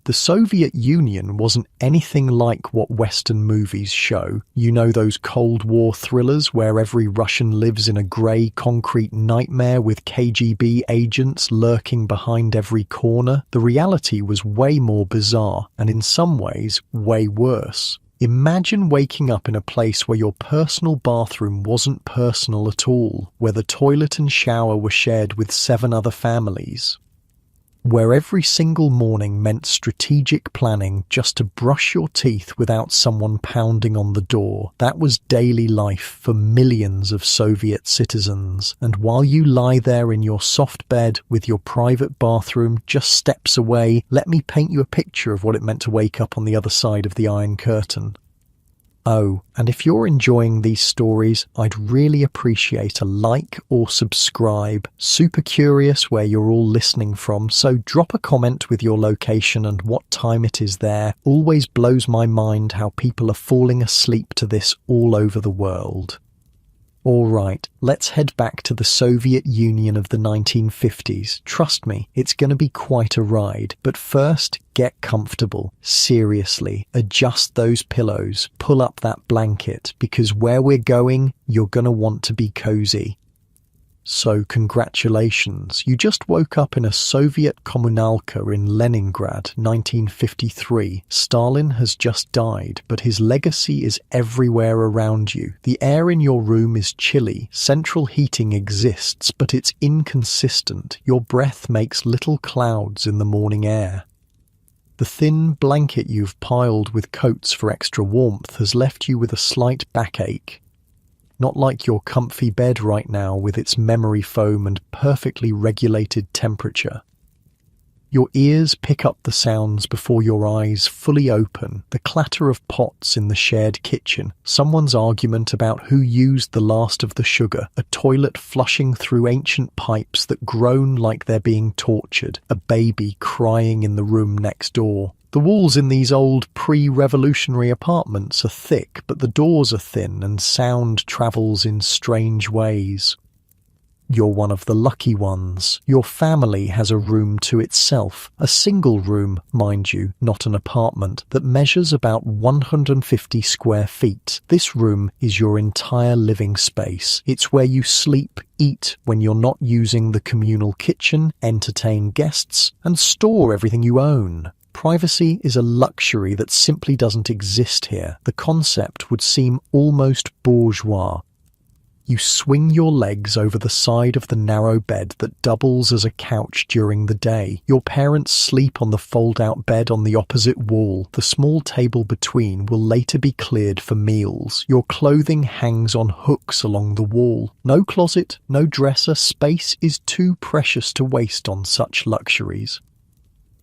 The Soviet Union wasn't anything like what Western movies show. You know, those Cold War thrillers where every Russian lives in a grey concrete nightmare with KGB agents lurking behind every corner? The reality was way more bizarre, and in some ways, way worse. Imagine waking up in a place where your personal bathroom wasn't personal at all, where the toilet and shower were shared with 7 other families, where every single morning meant strategic planning just to brush your teeth without someone pounding on the door. That was daily life for millions of Soviet citizens. And while you lie there in your soft bed with your private bathroom just steps away, let me paint you a picture of what it meant to wake up on the other side of the Iron Curtain. Oh, and if you're enjoying these stories, I'd really appreciate a like or subscribe. Super curious where you're all listening from, so drop a comment with your location and what time it is there. Always blows my mind how people are falling asleep to this all over the world. Alright, let's head back to the Soviet Union of the 1950s. Trust me, it's going to be quite a ride. But first, get comfortable. Seriously, adjust those pillows, pull up that blanket, because where we're going, you're going to want to be cozy. So congratulations, you just woke up in a Soviet Communalka in Leningrad, 1953. Stalin has just died, but his legacy is everywhere around you. The air in your room is chilly, central heating exists, but it's inconsistent. Your breath makes little clouds in the morning air. The thin blanket you've piled with coats for extra warmth has left you with a slight backache. Not like your comfy bed right now with its memory foam and perfectly regulated temperature. Your ears pick up the sounds before your eyes fully open, the clatter of pots in the shared kitchen, someone's argument about who used the last of the sugar, a toilet flushing through ancient pipes that groan like they're being tortured, a baby crying in the room next door. The walls in these old pre-revolutionary apartments are thick, but the doors are thin and sound travels in strange ways. You're one of the lucky ones. Your family has a room to itself, a single room, mind you, not an apartment, that measures about 150 square feet. This room is your entire living space. It's where you sleep, eat when you're not using the communal kitchen, entertain guests, and store everything you own. Privacy is a luxury that simply doesn't exist here. The concept would seem almost bourgeois. You swing your legs over the side of the narrow bed that doubles as a couch during the day. Your parents sleep on the fold-out bed on the opposite wall. The small table between will later be cleared for meals. Your clothing hangs on hooks along the wall. No closet, no dresser. Space is too precious to waste on such luxuries.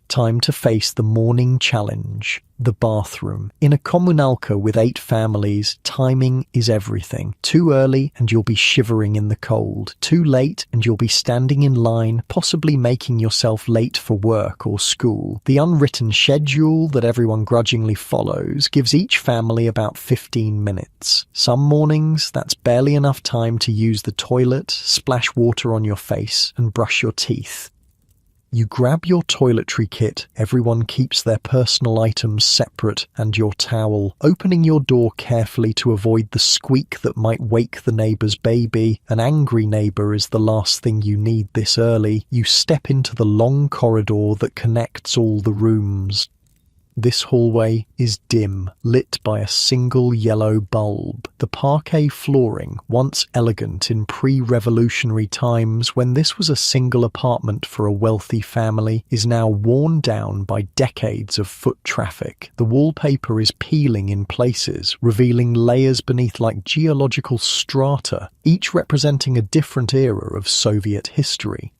Time to face the morning challenge, the bathroom. In a communalka with 8 families, timing is everything. Too early and you'll be shivering in the cold. Too late and you'll be standing in line, possibly making yourself late for work or school. The unwritten schedule that everyone grudgingly follows gives each family about 15 minutes. Some mornings, that's barely enough time to use the toilet, splash water on your face, and brush your teeth. You grab your toiletry kit, everyone keeps their personal items separate, and your towel, opening your door carefully to avoid the squeak that might wake the neighbour's baby. An angry neighbour is the last thing you need this early. You step into the long corridor that connects all the rooms. This hallway is dim, lit by a single yellow bulb. The parquet flooring, once elegant in pre-revolutionary times when this was a single apartment for a wealthy family, is now worn down by decades of foot traffic. The wallpaper is peeling in places, revealing layers beneath like geological strata, each representing a different era of Soviet history.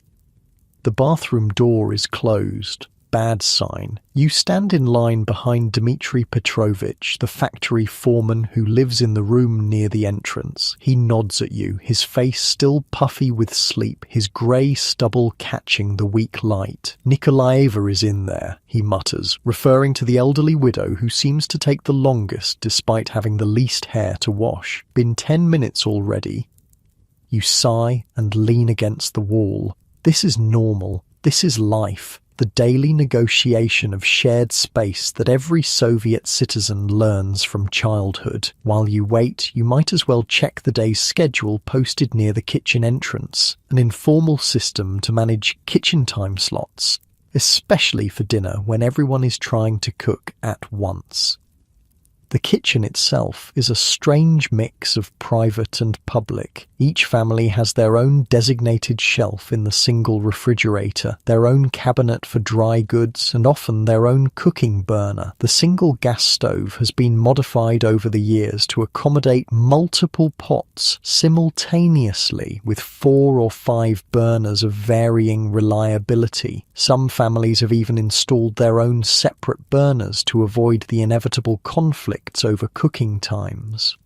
The bathroom door is closed. Bad sign. You stand in line behind Dmitry Petrovich, the factory foreman who lives in the room near the entrance. He nods at you, his face still puffy with sleep, his grey stubble catching the weak light. Nikolaeva is in there, he mutters, referring to the elderly widow who seems to take the longest despite having the least hair to wash. Been 10 minutes already. You sigh and lean against the wall. This is normal. This is life. the daily negotiation of shared space that every Soviet citizen learns from childhood. While you wait, you might as well check the day's schedule posted near the kitchen entrance, an informal system to manage kitchen time slots, especially for dinner when everyone is trying to cook at once. The kitchen itself is a strange mix of private and public. Each family has their own designated shelf in the single refrigerator, their own cabinet for dry goods, and often their own cooking burner. The single gas stove has been modified over the years to accommodate multiple pots simultaneously with 4 or 5 burners of varying reliability. Some families have even installed their own separate burners to avoid the inevitable conflict over cooking times.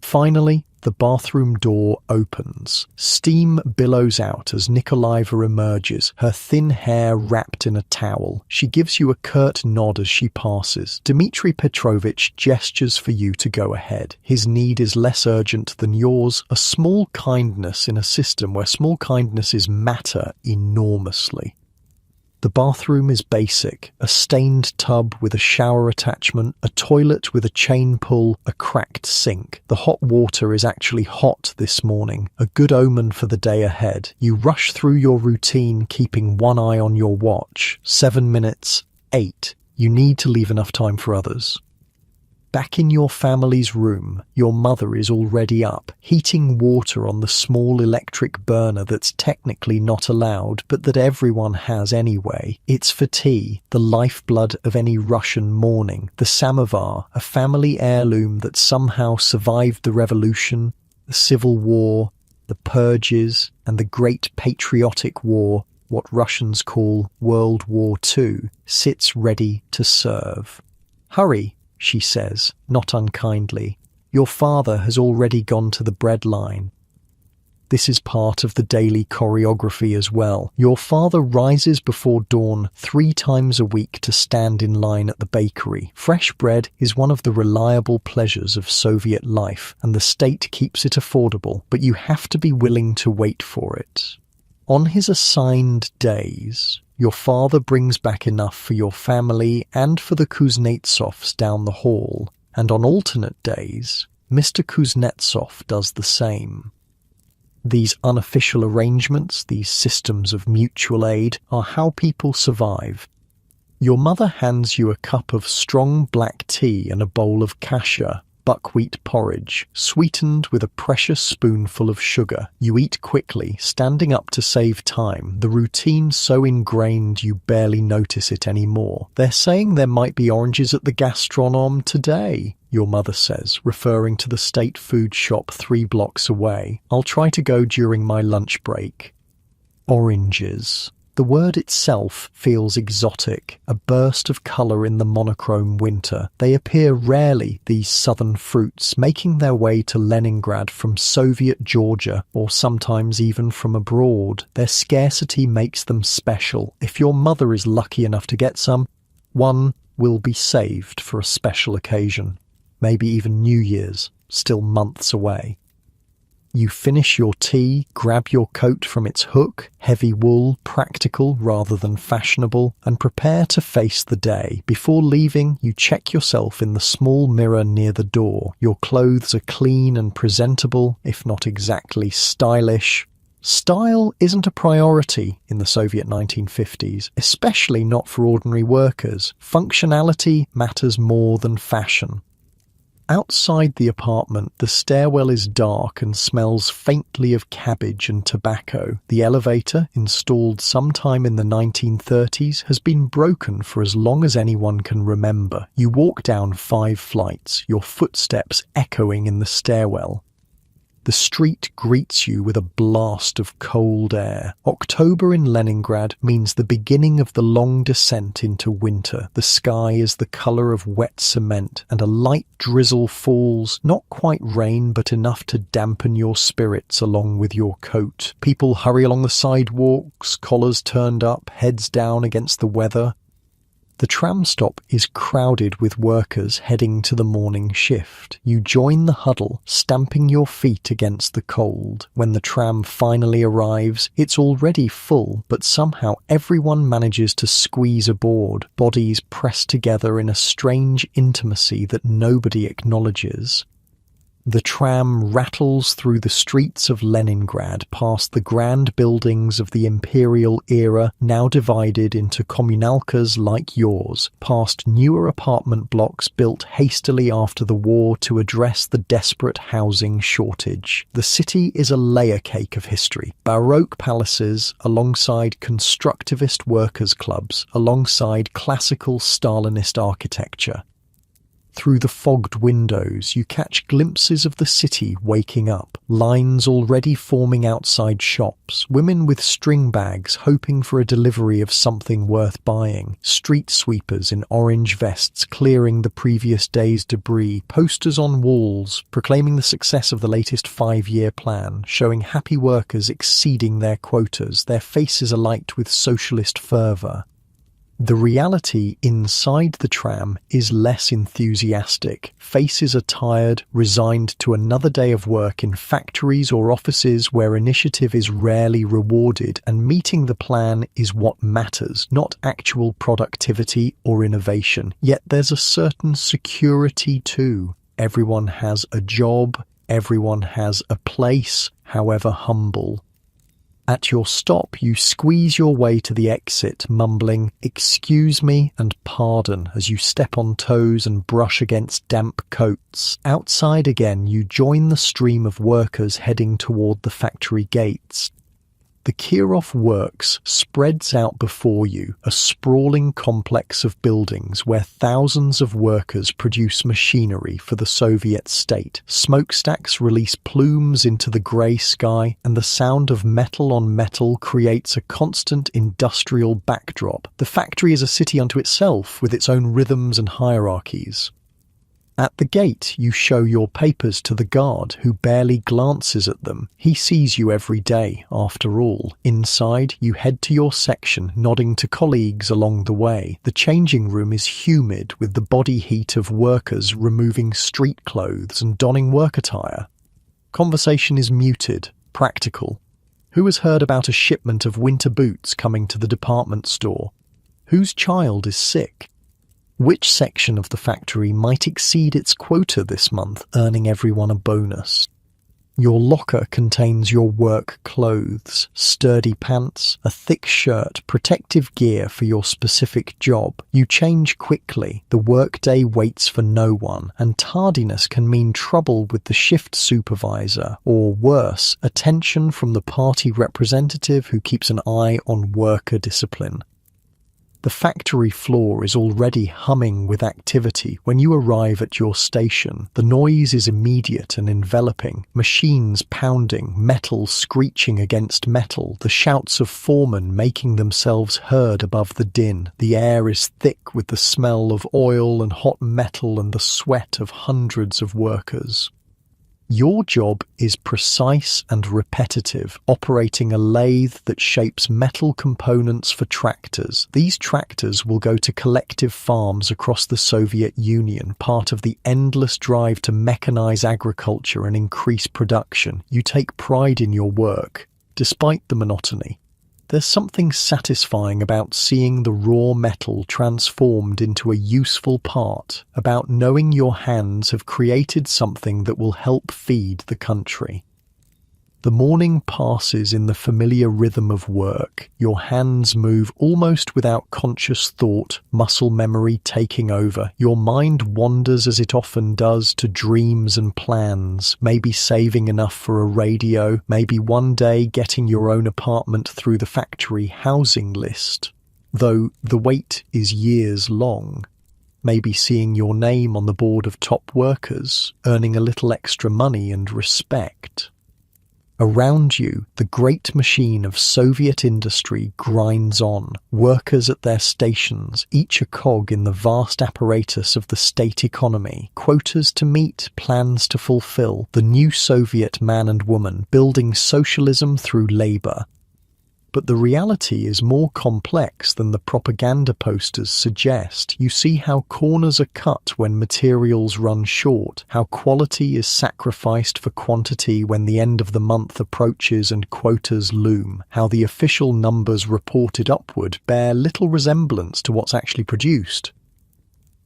Finally, the bathroom door opens. Steam billows out as Nikolaeva emerges, her thin hair wrapped in a towel. She gives you a curt nod as she passes. Dmitry Petrovich gestures for you to go ahead. His need is less urgent than yours, a small kindness in a system where small kindnesses matter enormously. The bathroom is basic, a stained tub with a shower attachment, a toilet with a chain pull, a cracked sink. The hot water is actually hot this morning, a good omen for the day ahead. You rush through your routine, keeping one eye on your watch. 7 minutes, 8. You need to leave enough time for others. Back in your family's room, your mother is already up, heating water on the small electric burner that's technically not allowed, but that everyone has anyway. It's for tea, the lifeblood of any Russian morning. The samovar, a family heirloom that somehow survived the revolution, the civil war, the purges, and the Great Patriotic War, what Russians call World War II, sits ready to serve. Hurry, she says, not unkindly. Your father has already gone to the bread line. This is part of the daily choreography as well. Your father rises before dawn 3 times a week to stand in line at the bakery. Fresh bread is one of the reliable pleasures of Soviet life, and the state keeps it affordable, but you have to be willing to wait for it. On his assigned days, your father brings back enough for your family and for the Kuznetsovs down the hall, and on alternate days, Mr. Kuznetsov does the same. These unofficial arrangements, these systems of mutual aid, are how people survive. Your mother hands you a cup of strong black tea and a bowl of kasha, buckwheat porridge, sweetened with a precious spoonful of sugar. You eat quickly, standing up to save time, the routine so ingrained you barely notice it anymore. They're saying there might be oranges at the gastronome today, your mother says, referring to the state food shop 3 blocks away. I'll try to go during my lunch break. Oranges. The word itself feels exotic, a burst of colour in the monochrome winter. They appear rarely, these southern fruits, making their way to Leningrad from Soviet Georgia, or sometimes even from abroad. Their scarcity makes them special. If your mother is lucky enough to get some, one will be saved for a special occasion. Maybe even New Year's, still months away. You finish your tea, grab your coat from its hook, heavy wool, practical rather than fashionable, and prepare to face the day. Before leaving, you check yourself in the small mirror near the door. Your clothes are clean and presentable, if not exactly stylish. Style isn't a priority in the Soviet 1950s, especially not for ordinary workers. Functionality matters more than fashion. Outside the apartment, the stairwell is dark and smells faintly of cabbage and tobacco. The elevator, installed sometime in the 1930s, has been broken for as long as anyone can remember. You walk down 5 flights, your footsteps echoing in the stairwell. The street greets you with a blast of cold air. October in Leningrad means the beginning of the long descent into winter. The sky is the colour of wet cement, and a light drizzle falls, not quite rain, but enough to dampen your spirits along with your coat. People hurry along the sidewalks, collars turned up, heads down against the weather. The tram stop is crowded with workers heading to the morning shift. You join the huddle, stamping your feet against the cold. When the tram finally arrives, it's already full, but somehow everyone manages to squeeze aboard, bodies pressed together in a strange intimacy that nobody acknowledges. The tram rattles through the streets of Leningrad past the grand buildings of the imperial era, now divided into communalkas like yours, past newer apartment blocks built hastily after the war to address the desperate housing shortage. The city is a layer cake of history. Baroque palaces alongside constructivist workers' clubs, alongside classical Stalinist architecture. Through the fogged windows, you catch glimpses of the city waking up, lines already forming outside shops, women with string bags hoping for a delivery of something worth buying, street sweepers in orange vests clearing the previous day's debris, posters on walls proclaiming the success of the latest 5-year plan, showing happy workers exceeding their quotas, their faces alight with socialist fervour. The reality inside the tram is less enthusiastic. Faces are tired, resigned to another day of work in factories or offices where initiative is rarely rewarded, and meeting the plan is what matters, not actual productivity or innovation. Yet there's a certain security too. Everyone has a job, everyone has a place, however humble. At your stop, you squeeze your way to the exit, mumbling, "Excuse me" and "Pardon" as you step on toes and brush against damp coats. Outside again, you join the stream of workers heading toward the factory gates. The Kirov Works spreads out before you, a sprawling complex of buildings where thousands of workers produce machinery for the Soviet state. Smokestacks release plumes into the grey sky, and the sound of metal on metal creates a constant industrial backdrop. The factory is a city unto itself, with its own rhythms and hierarchies. At the gate, you show your papers to the guard, who barely glances at them. He sees you every day, after all. Inside, you head to your section, nodding to colleagues along the way. The changing room is humid, with the body heat of workers removing street clothes and donning work attire. Conversation is muted, practical. Who has heard about a shipment of winter boots coming to the department store? Whose child is sick? Which section of the factory might exceed its quota this month, earning everyone a bonus? Your locker contains your work clothes, sturdy pants, a thick shirt, protective gear for your specific job. You change quickly, the workday waits for no one, and tardiness can mean trouble with the shift supervisor, or worse, attention from the party representative who keeps an eye on worker discipline. The factory floor is already humming with activity when you arrive at your station. The noise is immediate and enveloping. Machines pounding, metal screeching against metal, the shouts of foremen making themselves heard above the din. The air is thick with the smell of oil and hot metal and the sweat of hundreds of workers. Your job is precise and repetitive, operating a lathe that shapes metal components for tractors. These tractors will go to collective farms across the Soviet Union, part of the endless drive to mechanize agriculture and increase production. You take pride in your work, despite the monotony. There's something satisfying about seeing the raw metal transformed into a useful part, about knowing your hands have created something that will help feed the country. The morning passes in the familiar rhythm of work. Your hands move almost without conscious thought, muscle memory taking over. Your mind wanders as it often does to dreams and plans, maybe saving enough for a radio, maybe one day getting your own apartment through the factory housing list. Though the wait is years long. Maybe seeing your name on the board of top workers, earning a little extra money and respect. Around you, the great machine of Soviet industry grinds on, workers at their stations, each a cog in the vast apparatus of the state economy, quotas to meet, plans to fulfill, the new Soviet man and woman building socialism through labour. But the reality is more complex than the propaganda posters suggest. You see how corners are cut when materials run short, how quality is sacrificed for quantity when the end of the month approaches and quotas loom, how the official numbers reported upward bear little resemblance to what's actually produced.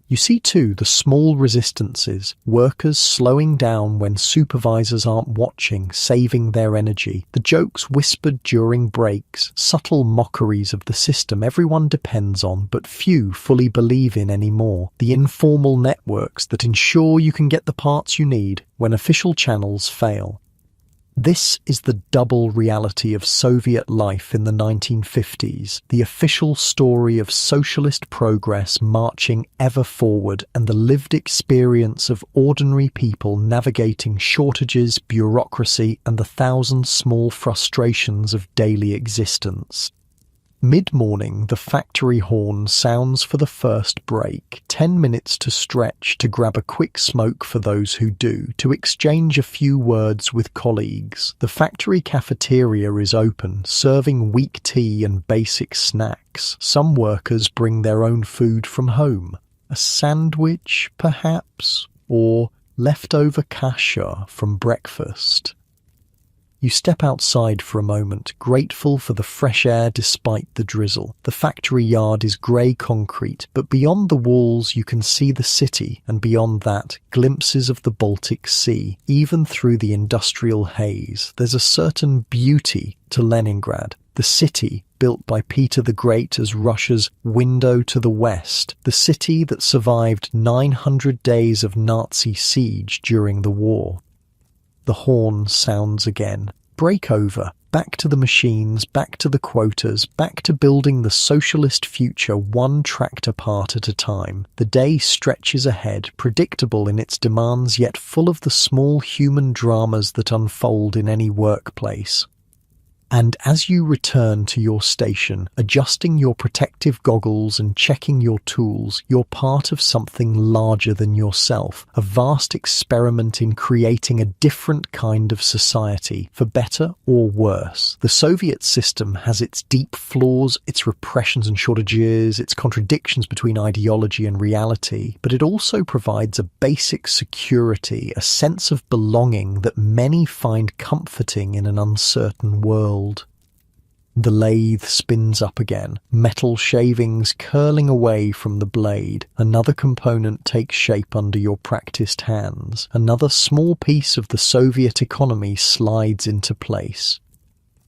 You see too the small resistances, workers slowing down when supervisors aren't watching, saving their energy, the jokes whispered during breaks, subtle mockeries of the system everyone depends on but few fully believe in anymore, the informal networks that ensure you can get the parts you need when official channels fail. This is the double reality of Soviet life in the 1950s, the official story of socialist progress marching ever forward and the lived experience of ordinary people navigating shortages, bureaucracy, and the thousand small frustrations of daily existence. Mid-morning, the factory horn sounds for the first break, 10 minutes to stretch, to grab a quick smoke for those who do, to exchange a few words with colleagues. The factory cafeteria is open, serving weak tea and basic snacks. Some workers bring their own food from home. A sandwich, perhaps, or leftover kasha from breakfast. You step outside for a moment, grateful for the fresh air despite the drizzle. The factory yard is grey concrete, but beyond the walls you can see the city, and beyond that, glimpses of the Baltic Sea. Even through the industrial haze, there's a certain beauty to Leningrad. The city, built by Peter the Great as Russia's window to the west, the city that survived 900 days of Nazi siege during the war. The horn sounds again. Break over. Back to the machines, back to the quotas, back to building the socialist future one tractor part at a time. The day stretches ahead, predictable in its demands yet full of the small human dramas that unfold in any workplace. And as you return to your station, adjusting your protective goggles and checking your tools, you're part of something larger than yourself, a vast experiment in creating a different kind of society, for better or worse. The Soviet system has its deep flaws, its repressions and shortages, its contradictions between ideology and reality, but it also provides a basic security, a sense of belonging that many find comforting in an uncertain world. The lathe spins up again, metal shavings curling away from the blade. Another component takes shape under your practiced hands. Another small piece of the Soviet economy slides into place.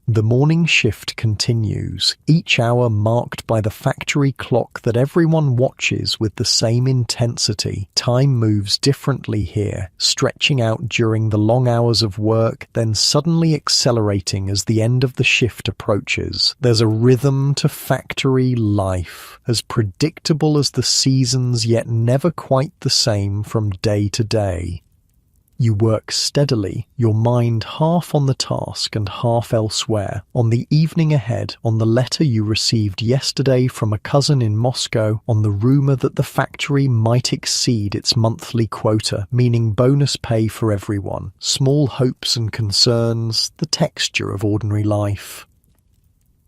The morning shift continues, each hour marked by the factory clock that everyone watches with the same intensity. Time moves differently here, stretching out during the long hours of work, then suddenly accelerating as the end of the shift approaches. There's a rhythm to factory life, as predictable as the seasons yet never quite the same from day to day. You work steadily, your mind half on the task and half elsewhere, on the evening ahead, on the letter you received yesterday from a cousin in Moscow, on the rumour that the factory might exceed its monthly quota, meaning bonus pay for everyone, small hopes and concerns, the texture of ordinary life.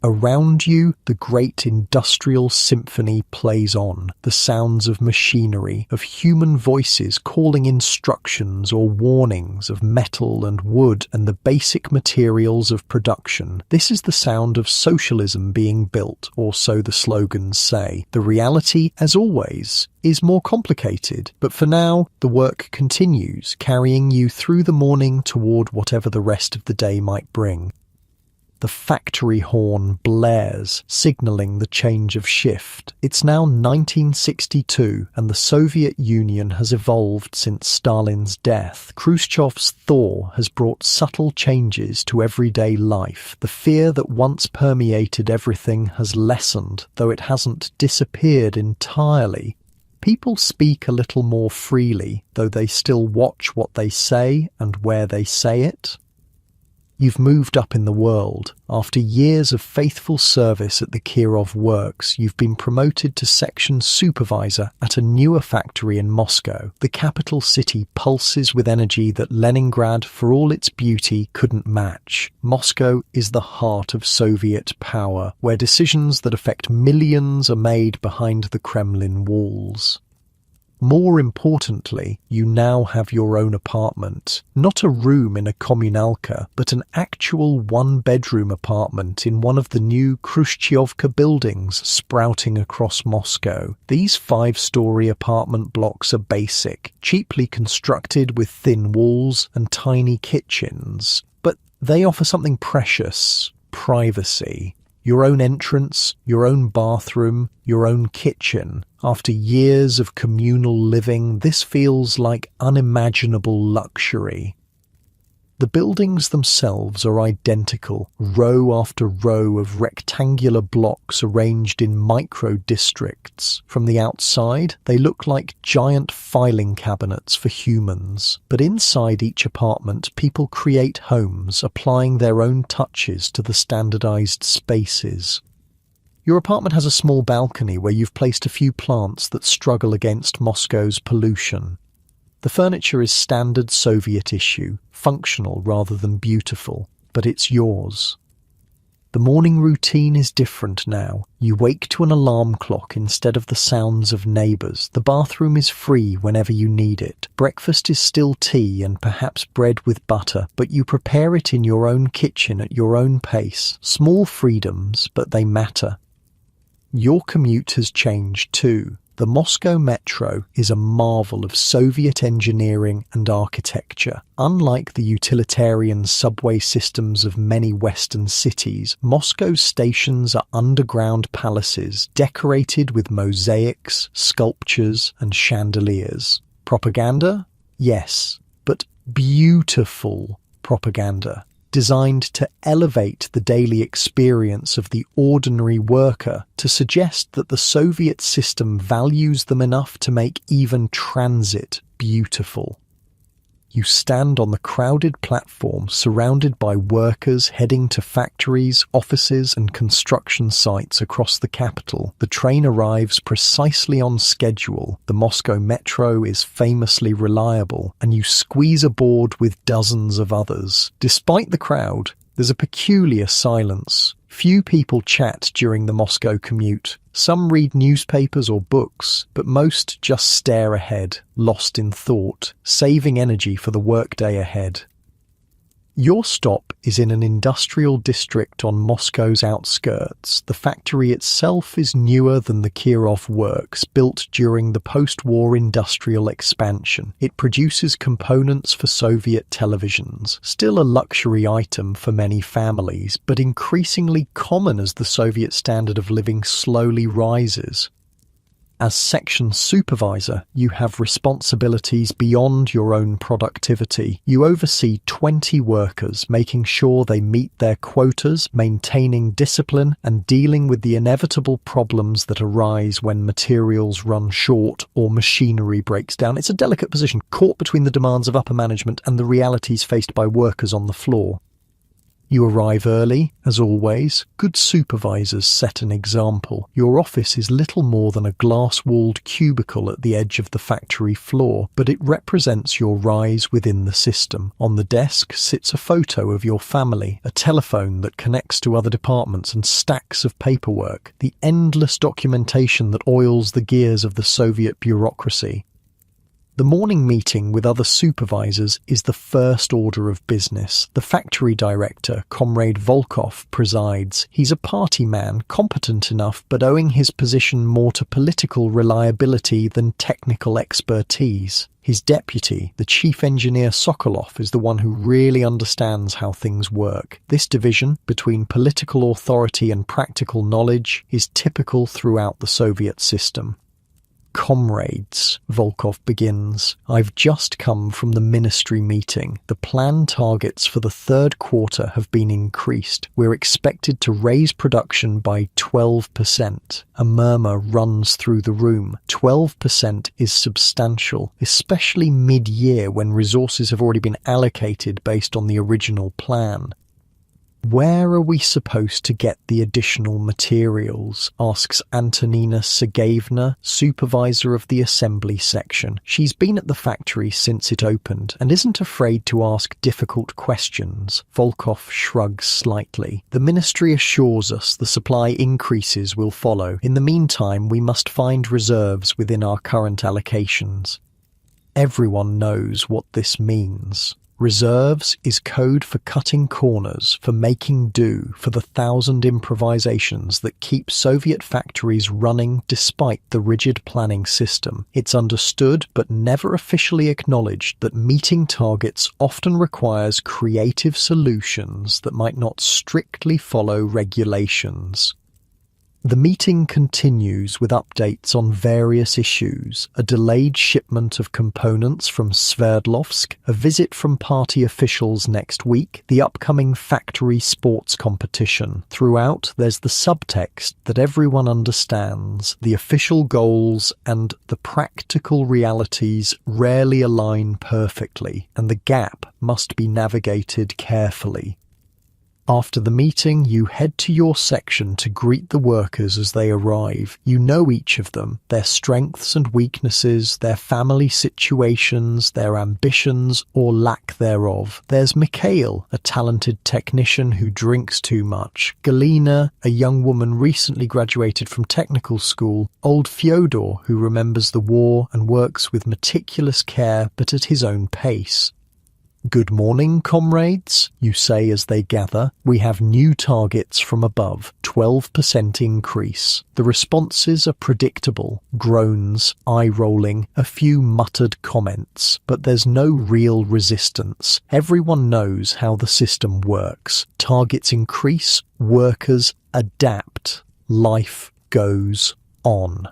Around you, the great industrial symphony plays on, the sounds of machinery, of human voices calling instructions or warnings, of metal and wood and the basic materials of production. This is the sound of socialism being built, or so the slogans say. The reality, as always, is more complicated, but for now, the work continues, carrying you through the morning toward whatever the rest of the day might bring. The factory horn blares, signalling the change of shift. It's now 1962, and the Soviet Union has evolved since Stalin's death. Khrushchev's thaw has brought subtle changes to everyday life. The fear that once permeated everything has lessened, though it hasn't disappeared entirely. People speak a little more freely, though they still watch what they say and where they say it. You've moved up in the world. After years of faithful service at the Kirov works, you've been promoted to section supervisor at a newer factory in Moscow. The capital city pulses with energy that Leningrad, for all its beauty, couldn't match. Moscow is the heart of Soviet power, where decisions that affect millions are made behind the Kremlin walls. More importantly, you now have your own apartment. Not a room in a communalka, but an actual one-bedroom apartment in one of the new Khrushchevka buildings sprouting across Moscow. These 5-story apartment blocks are basic, cheaply constructed with thin walls and tiny kitchens. But they offer something precious: privacy. Your own entrance, your own bathroom, your own kitchen. After years of communal living, this feels like unimaginable luxury. The buildings themselves are identical, row after row of rectangular blocks arranged in micro-districts. From the outside, they look like giant filing cabinets for humans. But inside each apartment, people create homes, applying their own touches to the standardized spaces. Your apartment has a small balcony where you've placed a few plants that struggle against Moscow's pollution. The furniture is standard Soviet issue, functional rather than beautiful, but it's yours. The morning routine is different now. You wake to an alarm clock instead of the sounds of neighbours. The bathroom is free whenever you need it. Breakfast is still tea and perhaps bread with butter, but you prepare it in your own kitchen at your own pace. Small freedoms, but they matter. Your commute has changed too. The Moscow metro is a marvel of Soviet engineering and architecture. Unlike the utilitarian subway systems of many Western cities, Moscow's stations are underground palaces decorated with mosaics, sculptures, and chandeliers. Propaganda? Yes, but beautiful propaganda, designed to elevate the daily experience of the ordinary worker, to suggest that the Soviet system values them enough to make even transit beautiful. You stand on the crowded platform surrounded by workers heading to factories, offices and construction sites across the capital. The train arrives precisely on schedule. The Moscow metro is famously reliable, and you squeeze aboard with dozens of others. Despite the crowd, there's a peculiar silence. Few people chat during the Moscow commute. Some read newspapers or books, but most just stare ahead, lost in thought, saving energy for the workday ahead. Your stop is in an industrial district on Moscow's outskirts. The factory itself is newer than the Kirov works, built during the post-war industrial expansion. It produces components for Soviet televisions, still a luxury item for many families, but increasingly common as the Soviet standard of living slowly rises. As section supervisor, you have responsibilities beyond your own productivity. You oversee 20 workers, making sure they meet their quotas, maintaining discipline, and dealing with the inevitable problems that arise when materials run short or machinery breaks down. It's a delicate position, caught between the demands of upper management and the realities faced by workers on the floor. You arrive early, as always. Good supervisors set an example. Your office is little more than a glass-walled cubicle at the edge of the factory floor, but it represents your rise within the system. On the desk sits a photo of your family, a telephone that connects to other departments, and stacks of paperwork, the endless documentation that oils the gears of the Soviet bureaucracy. The morning meeting with other supervisors is the first order of business. The factory director, Comrade Volkov, presides. He's a party man, competent enough, but owing his position more to political reliability than technical expertise. His deputy, the chief engineer Sokolov, is the one who really understands how things work. This division between political authority and practical knowledge is typical throughout the Soviet system. Comrades, Volkov begins. I've just come from the ministry meeting. The planned targets for the third quarter have been increased. We're expected to raise production by 12%. A murmur runs through the room. 12% is substantial, especially mid-year when resources have already been allocated based on the original plan. "Where are we supposed to get the additional materials?" asks Antonina Sergeyevna, supervisor of the assembly section. She's been at the factory since it opened and isn't afraid to ask difficult questions. Volkov shrugs slightly. "The ministry assures us the supply increases will follow. In the meantime, we must find reserves within our current allocations." Everyone knows what this means. Reserves is code for cutting corners, for making do, for the 1,000 improvisations that keep Soviet factories running despite the rigid planning system. It's understood but never officially acknowledged that meeting targets often requires creative solutions that might not strictly follow regulations. The meeting continues with updates on various issues: a delayed shipment of components from Sverdlovsk, a visit from party officials next week, the upcoming factory sports competition. Throughout, there's the subtext that everyone understands: the official goals and the practical realities rarely align perfectly, and the gap must be navigated carefully. After the meeting, you head to your section to greet the workers as they arrive. You know each of them, their strengths and weaknesses, their family situations, their ambitions or lack thereof. There's Mikhail, a talented technician who drinks too much. Galina, a young woman recently graduated from technical school. Old Fyodor, who remembers the war and works with meticulous care but at his own pace. "Good morning, comrades," you say as they gather. "We have new targets from above, 12% increase." The responses are predictable: groans, eye-rolling, a few muttered comments, but there's no real resistance. Everyone knows how the system works. Targets increase, workers adapt. Life goes on.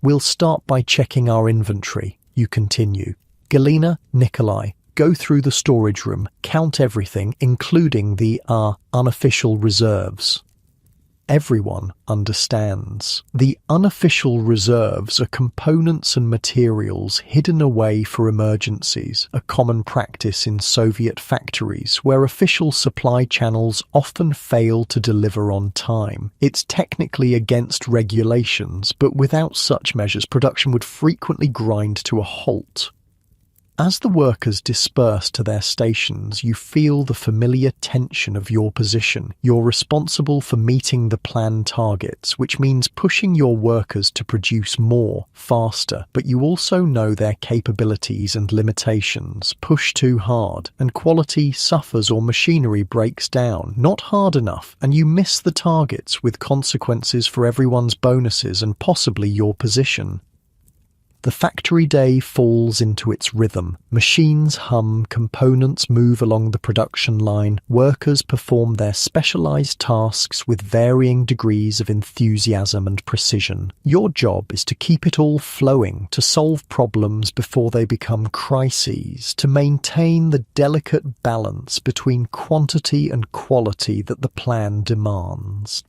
"We'll start by checking our inventory," you continue. Galina, Nikolai, go through the storage room, count everything, including the unofficial reserves. Everyone understands. The unofficial reserves are components and materials hidden away for emergencies, a common practice in Soviet factories where official supply channels often fail to deliver on time. It's technically against regulations, but without such measures, production would frequently grind to a halt. As the workers disperse to their stations, you feel the familiar tension of your position. You're responsible for meeting the planned targets, which means pushing your workers to produce more, faster, but you also know their capabilities and limitations. Push too hard, and quality suffers or machinery breaks down. Not hard enough, and you miss the targets with consequences for everyone's bonuses and possibly your position. The factory day falls into its rhythm. Machines hum, components move along the production line, workers perform their specialized tasks with varying degrees of enthusiasm and precision. Your job is to keep it all flowing, to solve problems before they become crises, to maintain the delicate balance between quantity and quality that the plan demands.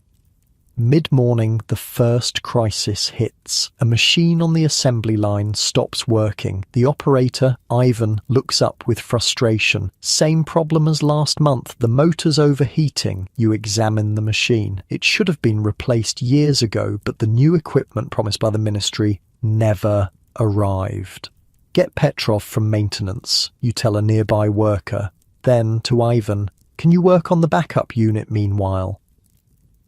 Mid-morning, the first crisis hits. A machine on the assembly line stops working. The operator, Ivan, looks up with frustration. "Same problem as last month. The motor's overheating." You examine the machine. It should have been replaced years ago, but the new equipment promised by the ministry never arrived. "Get Petrov from maintenance," you tell a nearby worker. Then, to Ivan, "Can you work on the backup unit meanwhile?"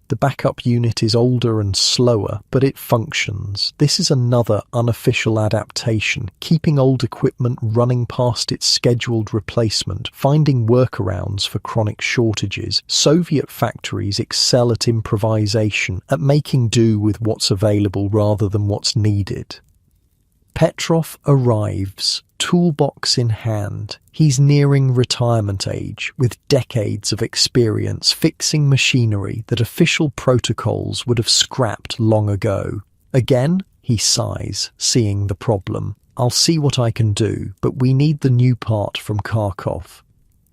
The backup unit is older and slower, but it functions. This is another unofficial adaptation, keeping old equipment running past its scheduled replacement, finding workarounds for chronic shortages. Soviet factories excel at improvisation, at making do with what's available rather than what's needed. Petrov arrives, toolbox in hand. He's nearing retirement age, with decades of experience fixing machinery that official protocols would have scrapped long ago. Again, he sighs, seeing the problem. "I'll see what I can do, but we need the new part from Kharkov."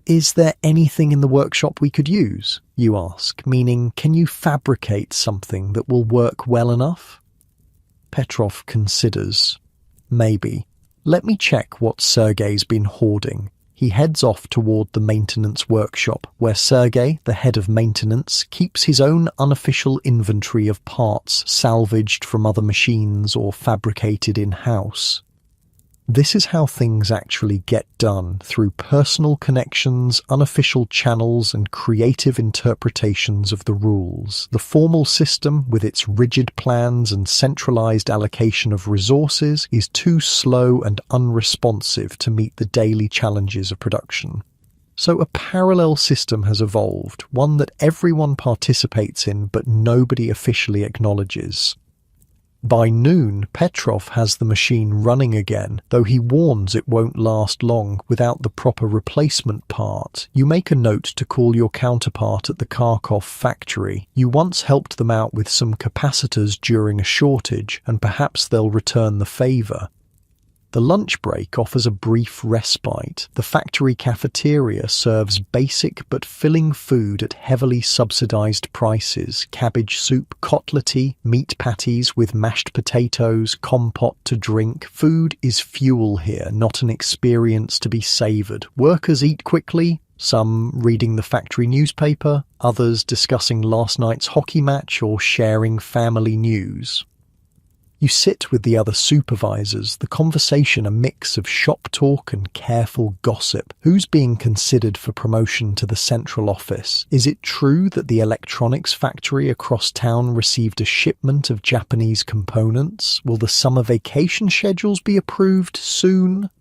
"Is there anything in the workshop we could use?" you ask, meaning, can you fabricate something that will work well enough? Petrov considers. "Maybe. Let me check what Sergey's been hoarding." He heads off toward the maintenance workshop, where Sergei, the head of maintenance, keeps his own unofficial inventory of parts salvaged from other machines or fabricated in-house. This is how things actually get done, through personal connections, unofficial channels, and creative interpretations of the rules. The formal system, with its rigid plans and centralized allocation of resources, is too slow and unresponsive to meet the daily challenges of production. So a parallel system has evolved, one that everyone participates in but nobody officially acknowledges. By noon, Petrov has the machine running again, though he warns it won't last long without the proper replacement part. You make a note to call your counterpart at the Kharkov factory. You once helped them out with some capacitors during a shortage, and perhaps they'll return the favour. The lunch break offers a brief respite. The factory cafeteria serves basic but filling food at heavily subsidized prices: cabbage soup, kotlety, meat patties with mashed potatoes, compote to drink. Food is fuel here, not an experience to be savoured. Workers eat quickly, some reading the factory newspaper, others discussing last night's hockey match or sharing family news. You sit with the other supervisors, the conversation a mix of shop talk and careful gossip. Who's being considered for promotion to the central office? Is it true that the electronics factory across town received a shipment of Japanese components? Will the summer vacation schedules be approved soon?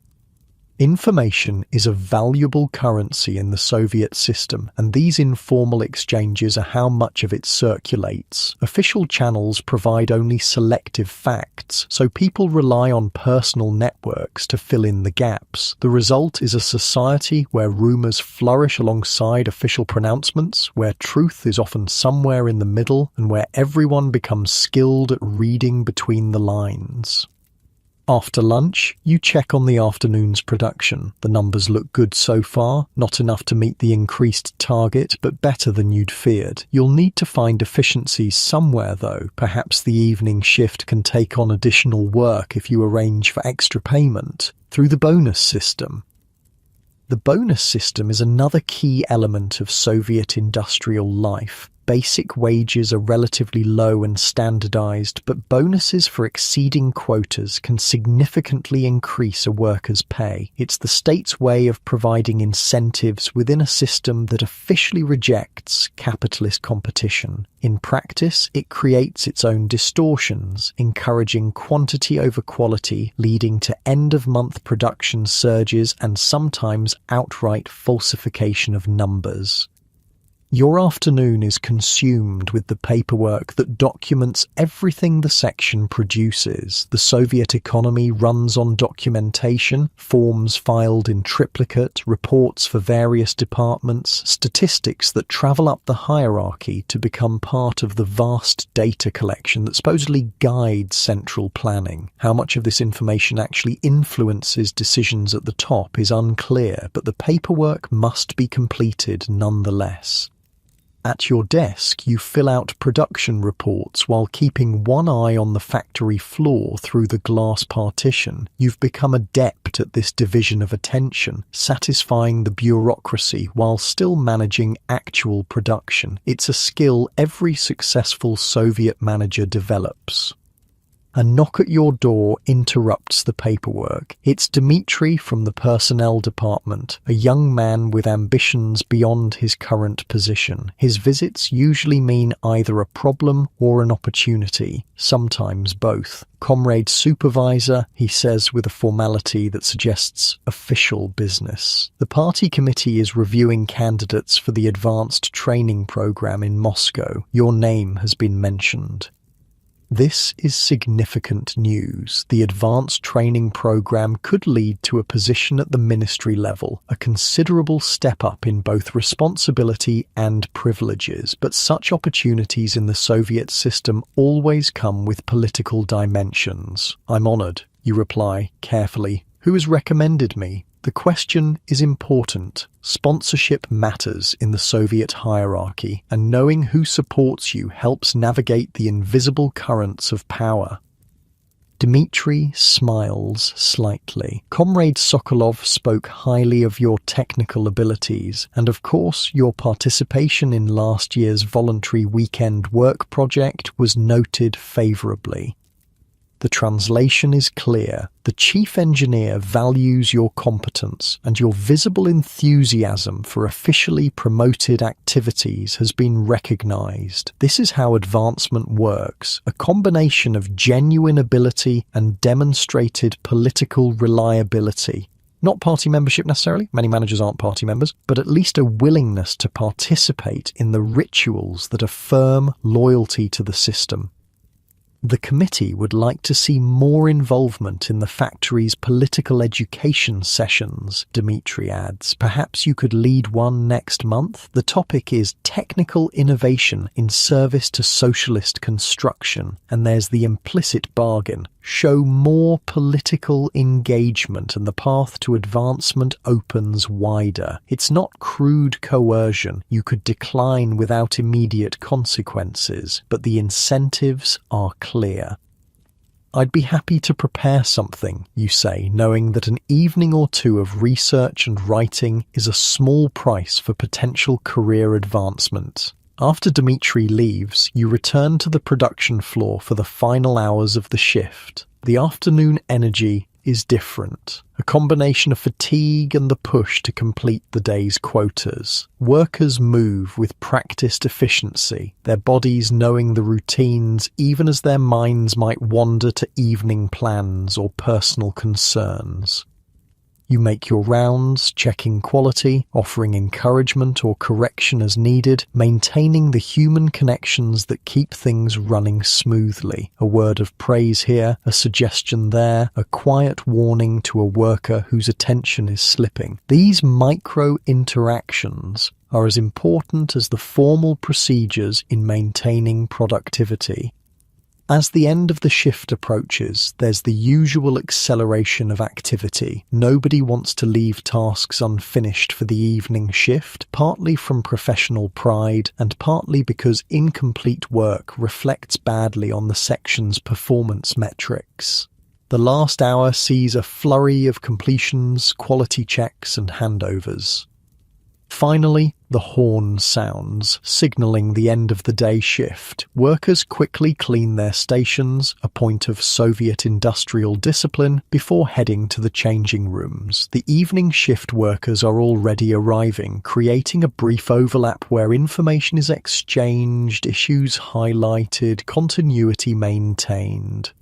Information is a valuable currency in the Soviet system, and these informal exchanges are how much of it circulates. Official channels provide only selective facts, so people rely on personal networks to fill in the gaps. The result is a society where rumours flourish alongside official pronouncements, where truth is often somewhere in the middle, and where everyone becomes skilled at reading between the lines. After lunch, you check on the afternoon's production. The numbers look good so far, not enough to meet the increased target, but better than you'd feared. You'll need to find efficiencies somewhere though. Perhaps the evening shift can take on additional work if you arrange for extra payment through the bonus system. The bonus system is another key element of Soviet industrial life. Basic wages are relatively low and standardized, but bonuses for exceeding quotas can significantly increase a worker's pay. It's the state's way of providing incentives within a system that officially rejects capitalist competition. In practice, it creates its own distortions, encouraging quantity over quality, leading to end-of-month production surges and sometimes outright falsification of numbers. Your afternoon is consumed with the paperwork that documents everything the section produces. The Soviet economy runs on documentation, forms filed in triplicate, reports for various departments, statistics that travel up the hierarchy to become part of the vast data collection that supposedly guides central planning. How much of this information actually influences decisions at the top is unclear, but the paperwork must be completed nonetheless. At your desk, you fill out production reports while keeping one eye on the factory floor through the glass partition. You've become adept at this division of attention, satisfying the bureaucracy while still managing actual production. It's a skill every successful Soviet manager develops. A knock at your door interrupts the paperwork. It's Dmitri from the personnel department, a young man with ambitions beyond his current position. His visits usually mean either a problem or an opportunity, sometimes both. Comrade supervisor, he says with a formality that suggests official business. The party committee is reviewing candidates for the advanced training program in Moscow. Your name has been mentioned. This is significant news. The advanced training program could lead to a position at the ministry level, a considerable step up in both responsibility and privileges, but such opportunities in the Soviet system always come with political dimensions. I'm honoured, you reply carefully. Who has recommended me? The question is important. Sponsorship matters in the Soviet hierarchy, and knowing who supports you helps navigate the invisible currents of power. Dmitri smiles slightly. Comrade Sokolov spoke highly of your technical abilities, and of course your participation in last year's voluntary weekend work project was noted favourably. The translation is clear. The chief engineer values your competence, and your visible enthusiasm for officially promoted activities has been recognised. This is how advancement works, a combination of genuine ability and demonstrated political reliability. Not party membership necessarily, many managers aren't party members, but at least a willingness to participate in the rituals that affirm loyalty to the system. The committee would like to see more involvement in the factory's political education sessions, Dmitri adds. Perhaps you could lead one next month? The topic is technical innovation in service to socialist construction, and there's the implicit bargain. Show more political engagement and the path to advancement opens wider. It's not crude coercion. You could decline without immediate consequences, but the incentives are clear. I'd be happy to prepare something, you say, knowing that an evening or two of research and writing is a small price for potential career advancement. After Dmitri leaves, you return to the production floor for the final hours of the shift. The afternoon energy is different, a combination of fatigue and the push to complete the day's quotas. Workers move with practiced efficiency, their bodies knowing the routines even as their minds might wander to evening plans or personal concerns. You make your rounds, checking quality, offering encouragement or correction as needed, maintaining the human connections that keep things running smoothly. A word of praise here, a suggestion there, a quiet warning to a worker whose attention is slipping. These micro-interactions are as important as the formal procedures in maintaining productivity. As the end of the shift approaches, there's the usual acceleration of activity. Nobody wants to leave tasks unfinished for the evening shift, partly from professional pride and partly because incomplete work reflects badly on the section's performance metrics. The last hour sees a flurry of completions, quality checks and handovers. Finally, the horn sounds, signalling the end of the day shift. Workers quickly clean their stations, a point of Soviet industrial discipline, before heading to the changing rooms. The evening shift workers are already arriving, creating a brief overlap where information is exchanged, issues highlighted, continuity maintained.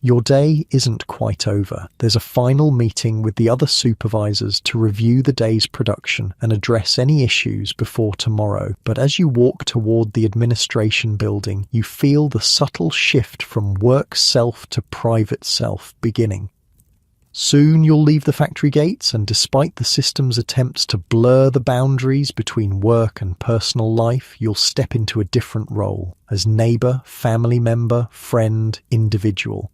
Your day isn't quite over. There's a final meeting with the other supervisors to review the day's production and address any issues before tomorrow. But as you walk toward the administration building, you feel the subtle shift from work self to private self beginning. Soon you'll leave the factory gates, and despite the system's attempts to blur the boundaries between work and personal life, you'll step into a different role as neighbour, family member, friend, individual.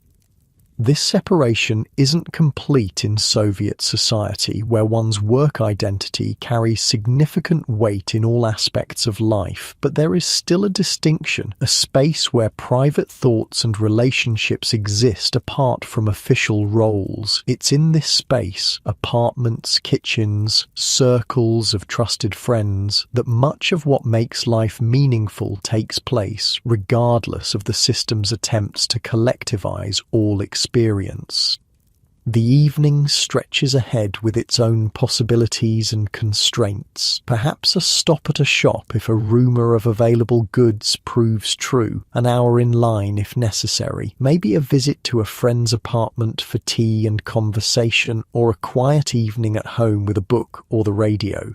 This separation isn't complete in Soviet society, where one's work identity carries significant weight in all aspects of life, but there is still a distinction, a space where private thoughts and relationships exist apart from official roles. It's in this space, apartments, kitchens, circles of trusted friends, that much of what makes life meaningful takes place, regardless of the system's attempts to collectivize all experience. The evening stretches ahead with its own possibilities and constraints. Perhaps a stop at a shop if a rumour of available goods proves true, an hour in line if necessary, maybe a visit to a friend's apartment for tea and conversation, or a quiet evening at home with a book or the radio.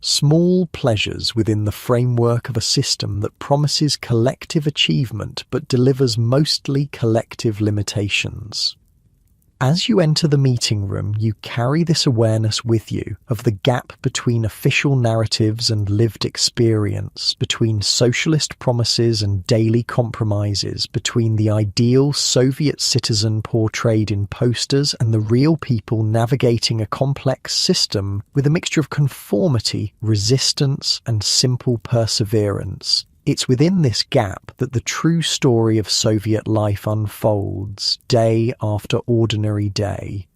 Small pleasures within the framework of a system that promises collective achievement but delivers mostly collective limitations. As you enter the meeting room, you carry this awareness with you of the gap between official narratives and lived experience, between socialist promises and daily compromises, between the ideal Soviet citizen portrayed in posters and the real people navigating a complex system with a mixture of conformity, resistance, and simple perseverance. It's within this gap that the true story of Soviet life unfolds, day after ordinary day.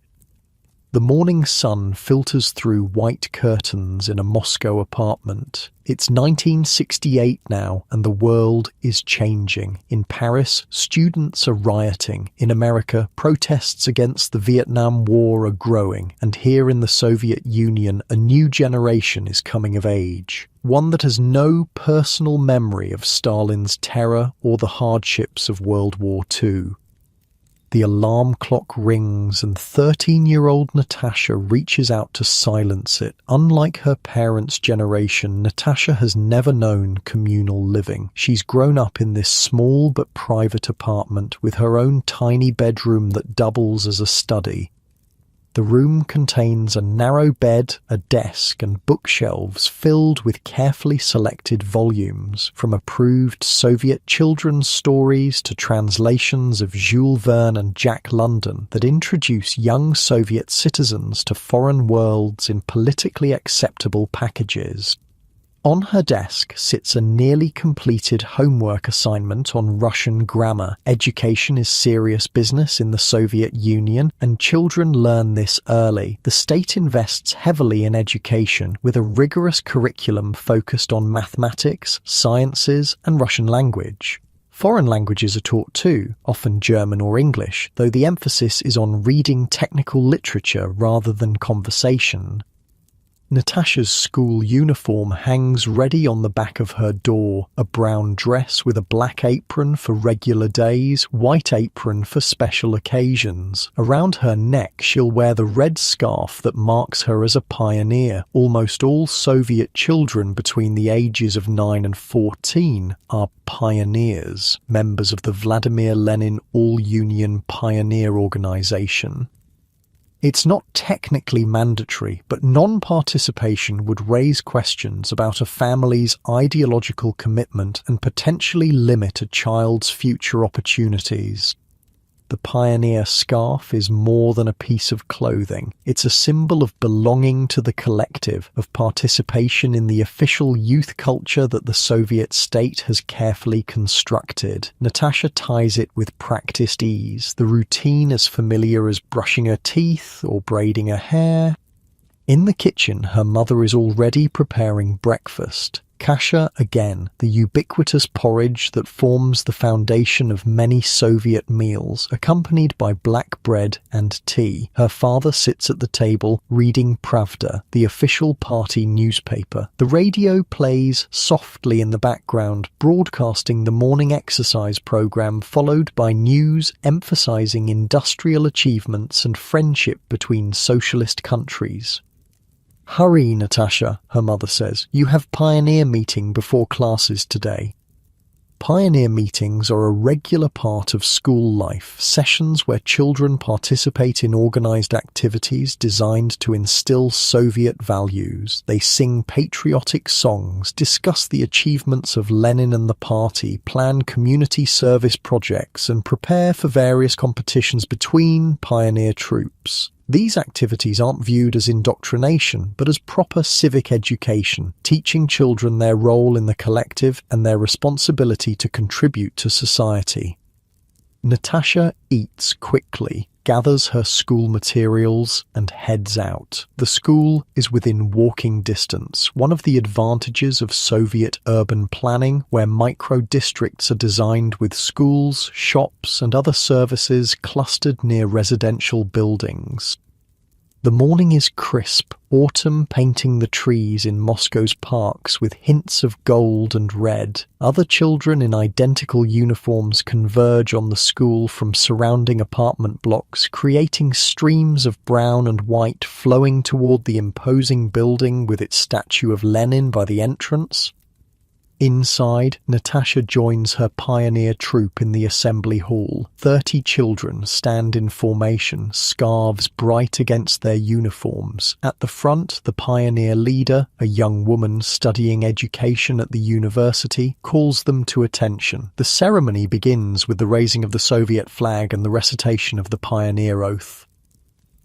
The morning sun filters through white curtains in a Moscow apartment. It's 1968 now, and the world is changing. In Paris, students are rioting. In America, protests against the Vietnam War are growing. And here in the Soviet Union, a new generation is coming of age. One that has no personal memory of Stalin's terror or the hardships of World War II. The alarm clock rings and 13-year-old Natasha reaches out to silence it. Unlike her parents' generation, Natasha has never known communal living. She's grown up in this small but private apartment with her own tiny bedroom that doubles as a study. The room contains a narrow bed, a desk, and bookshelves filled with carefully selected volumes, from approved Soviet children's stories to translations of Jules Verne and Jack London that introduce young Soviet citizens to foreign worlds in politically acceptable packages. On her desk sits a nearly completed homework assignment on Russian grammar. Education is serious business in the Soviet Union, and children learn this early. The state invests heavily in education, with a rigorous curriculum focused on mathematics, sciences, and Russian language. Foreign languages are taught too, often German or English, though the emphasis is on reading technical literature rather than conversation. Natasha's school uniform hangs ready on the back of her door, a brown dress with a black apron for regular days, white apron for special occasions. Around her neck she'll wear the red scarf that marks her as a pioneer. Almost all Soviet children between the ages of 9 and 14 are pioneers, members of the Vladimir Lenin All-Union Pioneer Organization. It's not technically mandatory, but non-participation would raise questions about a family's ideological commitment and potentially limit a child's future opportunities. The pioneer scarf is more than a piece of clothing. It's a symbol of belonging to the collective, of participation in the official youth culture that the Soviet state has carefully constructed. Natasha ties it with practiced ease, the routine as familiar as brushing her teeth or braiding her hair. In the kitchen, her mother is already preparing breakfast. Kasha again, the ubiquitous porridge that forms the foundation of many Soviet meals, accompanied by black bread and tea. Her father sits at the table reading Pravda, the official party newspaper. The radio plays softly in the background, broadcasting the morning exercise program, followed by news emphasizing industrial achievements and friendship between socialist countries. "Hurry, Natasha," her mother says. "You have pioneer meeting before classes today." Pioneer meetings are a regular part of school life, sessions where children participate in organized activities designed to instill Soviet values. They sing patriotic songs, discuss the achievements of Lenin and the party, plan community service projects, and prepare for various competitions between pioneer troops. These activities aren't viewed as indoctrination, but as proper civic education, teaching children their role in the collective and their responsibility to contribute to society. Natasha eats quickly, gathers her school materials, and heads out. The school is within walking distance, one of the advantages of Soviet urban planning, where micro-districts are designed with schools, shops, and other services clustered near residential buildings. The morning is crisp, autumn painting the trees in Moscow's parks with hints of gold and red. Other children in identical uniforms converge on the school from surrounding apartment blocks, creating streams of brown and white flowing toward the imposing building with its statue of Lenin by the entrance. Inside, Natasha joins her pioneer troop in the assembly hall. 30 children stand in formation, scarves bright against their uniforms. At the front, the pioneer leader, a young woman studying education at the university, calls them to attention. The ceremony begins with the raising of the Soviet flag and the recitation of the pioneer oath.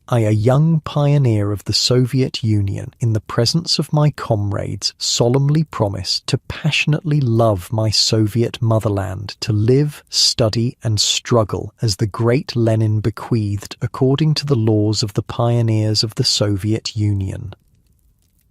I, a young pioneer of the Soviet Union, in the presence of my comrades, solemnly promise to passionately love my Soviet motherland, to live, study, and struggle as the great Lenin bequeathed according to the laws of the pioneers of the Soviet Union.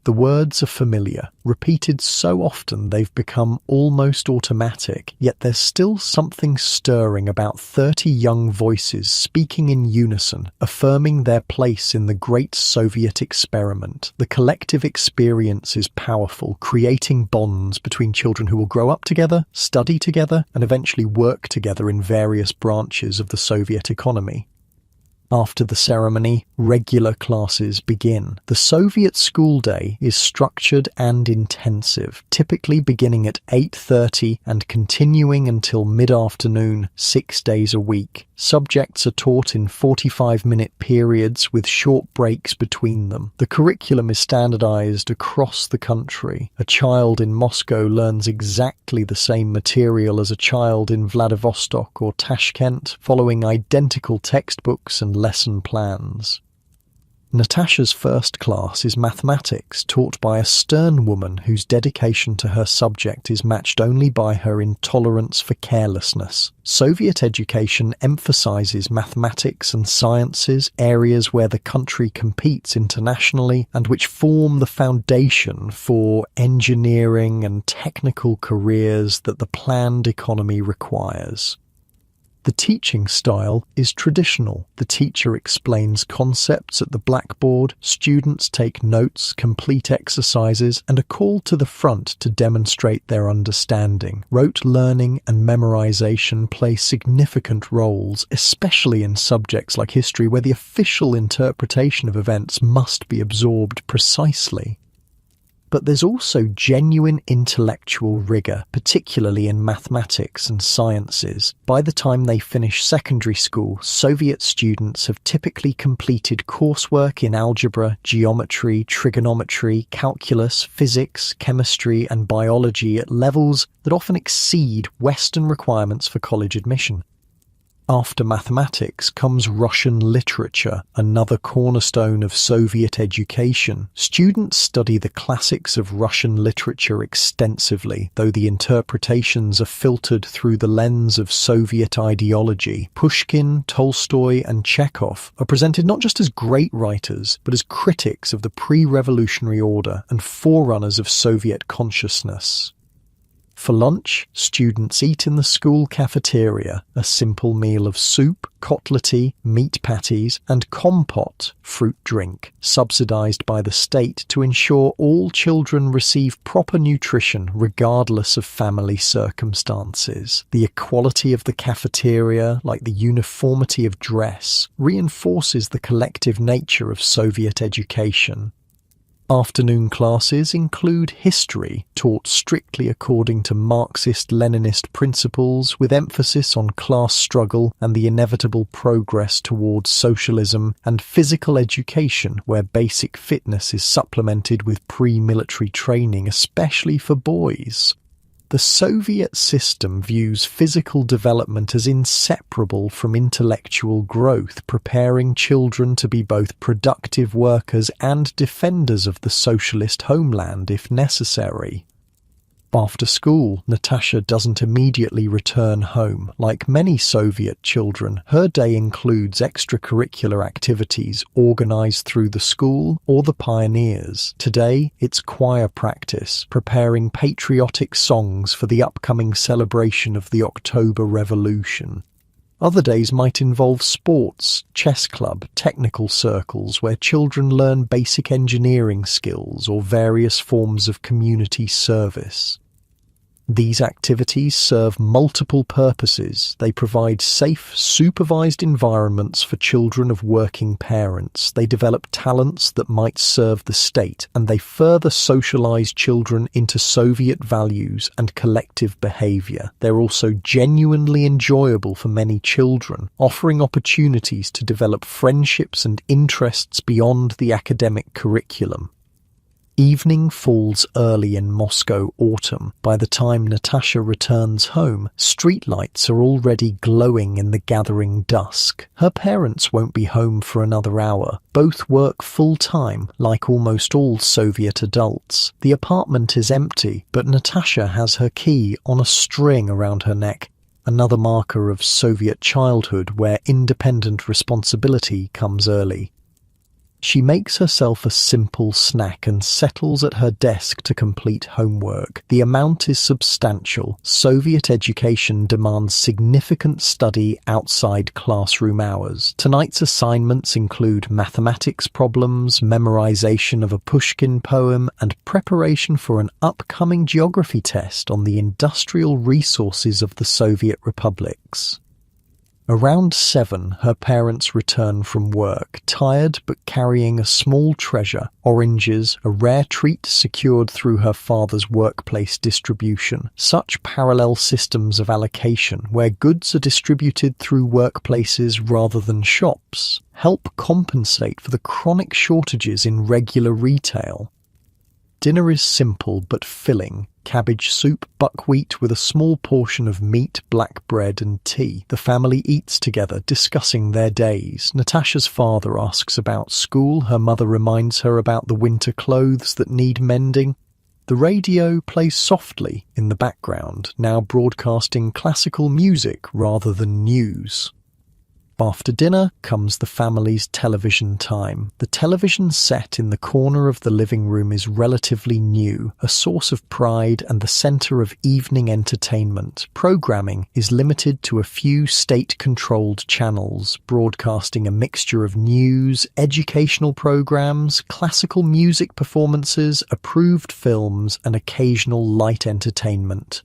The words are familiar, repeated so often they've become almost automatic, yet there's still something stirring about 30 young voices speaking in unison, affirming their place in the great Soviet experiment. The collective experience is powerful, creating bonds between children who will grow up together, study together, and eventually work together in various branches of the Soviet economy. After the ceremony, regular classes begin. The Soviet school day is structured and intensive, typically beginning at 8:30 and continuing until mid-afternoon, 6 days a week. Subjects are taught in 45-minute periods with short breaks between them. The curriculum is standardized across the country. A child in Moscow learns exactly the same material as a child in Vladivostok or Tashkent, following identical textbooks and lesson plans. Natasha's first class is mathematics, taught by a stern woman whose dedication to her subject is matched only by her intolerance for carelessness. Soviet education emphasizes mathematics and sciences, areas where the country competes internationally and which form the foundation for engineering and technical careers that the planned economy requires. The teaching style is traditional. The teacher explains concepts at the blackboard, students take notes, complete exercises, and are called to the front to demonstrate their understanding. Rote learning and memorization play significant roles, especially in subjects like history, where the official interpretation of events must be absorbed precisely. But there's also genuine intellectual rigor, particularly in mathematics and sciences. By the time they finish secondary school, Soviet students have typically completed coursework in algebra, geometry, trigonometry, calculus, physics, chemistry, and biology at levels that often exceed Western requirements for college admission. After mathematics comes Russian literature, another cornerstone of Soviet education. Students study the classics of Russian literature extensively, though the interpretations are filtered through the lens of Soviet ideology. Pushkin, Tolstoy, and Chekhov are presented not just as great writers, but as critics of the pre-revolutionary order and forerunners of Soviet consciousness. For lunch, students eat in the school cafeteria, a simple meal of soup, kotlety, meat patties, and compote, fruit drink, subsidized by the state to ensure all children receive proper nutrition regardless of family circumstances. The equality of the cafeteria, like the uniformity of dress, reinforces the collective nature of Soviet education. Afternoon classes include history, taught strictly according to Marxist-Leninist principles, with emphasis on class struggle and the inevitable progress towards socialism, and physical education, where basic fitness is supplemented with pre-military training, especially for boys. The Soviet system views physical development as inseparable from intellectual growth, preparing children to be both productive workers and defenders of the socialist homeland if necessary. After school, Natasha doesn't immediately return home. Like many Soviet children, her day includes extracurricular activities organized through the school or the pioneers. Today, it's choir practice, preparing patriotic songs for the upcoming celebration of the October Revolution. Other days might involve sports, chess club, technical circles where children learn basic engineering skills or various forms of community service. These activities serve multiple purposes. They provide safe, supervised environments for children of working parents. They develop talents that might serve the state, and they further socialize children into Soviet values and collective behavior. They're also genuinely enjoyable for many children, offering opportunities to develop friendships and interests beyond the academic curriculum. Evening falls early in Moscow autumn. By the time Natasha returns home, streetlights are already glowing in the gathering dusk. Her parents won't be home for another hour. Both work full-time, like almost all Soviet adults. The apartment is empty, but Natasha has her key on a string around her neck, another marker of Soviet childhood where independent responsibility comes early. She makes herself a simple snack and settles at her desk to complete homework. The amount is substantial. Soviet education demands significant study outside classroom hours. Tonight's assignments include mathematics problems, memorization of a Pushkin poem, and preparation for an upcoming geography test on the industrial resources of the Soviet republics. Around 7, her parents return from work, tired but carrying a small treasure, oranges, a rare treat secured through her father's workplace distribution. Such parallel systems of allocation, where goods are distributed through workplaces rather than shops, help compensate for the chronic shortages in regular retail. Dinner is simple but filling. Cabbage soup, buckwheat with a small portion of meat, black bread and tea. The family eats together, discussing their days. Natasha's father asks about school. Her mother reminds her about the winter clothes that need mending. The radio plays softly in the background, now broadcasting classical music rather than news. After dinner comes the family's television time. The television set in the corner of the living room is relatively new, a source of pride and the center of evening entertainment. Programming is limited to a few state-controlled channels, broadcasting a mixture of news, educational programs, classical music performances, approved films, and occasional light entertainment.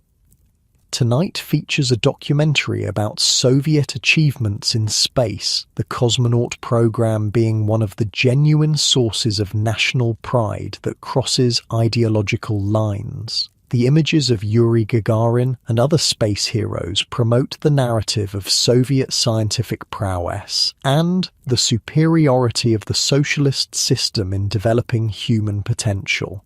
Tonight features a documentary about Soviet achievements in space, the cosmonaut program being one of the genuine sources of national pride that crosses ideological lines. The images of Yuri Gagarin and other space heroes promote the narrative of Soviet scientific prowess and the superiority of the socialist system in developing human potential.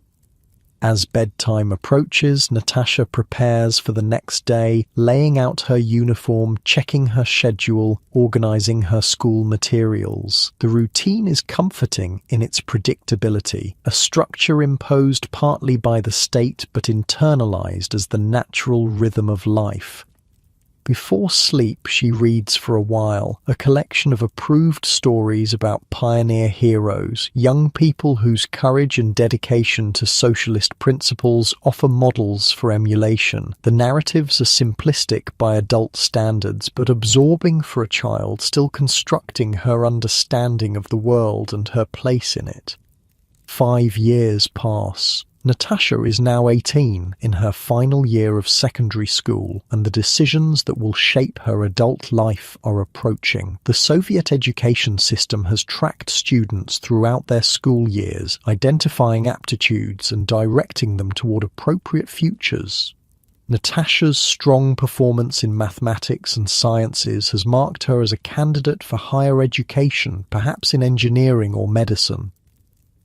As bedtime approaches, Natasha prepares for the next day, laying out her uniform, checking her schedule, organizing her school materials. The routine is comforting in its predictability, a structure imposed partly by the state but internalized as the natural rhythm of life. Before sleep, she reads for a while, a collection of approved stories about pioneer heroes, young people whose courage and dedication to socialist principles offer models for emulation. The narratives are simplistic by adult standards, but absorbing for a child, still constructing her understanding of the world and her place in it. 5 years pass. Natasha is now 18, in her final year of secondary school, and the decisions that will shape her adult life are approaching. The Soviet education system has tracked students throughout their school years, identifying aptitudes and directing them toward appropriate futures. Natasha's strong performance in mathematics and sciences has marked her as a candidate for higher education, perhaps in engineering or medicine.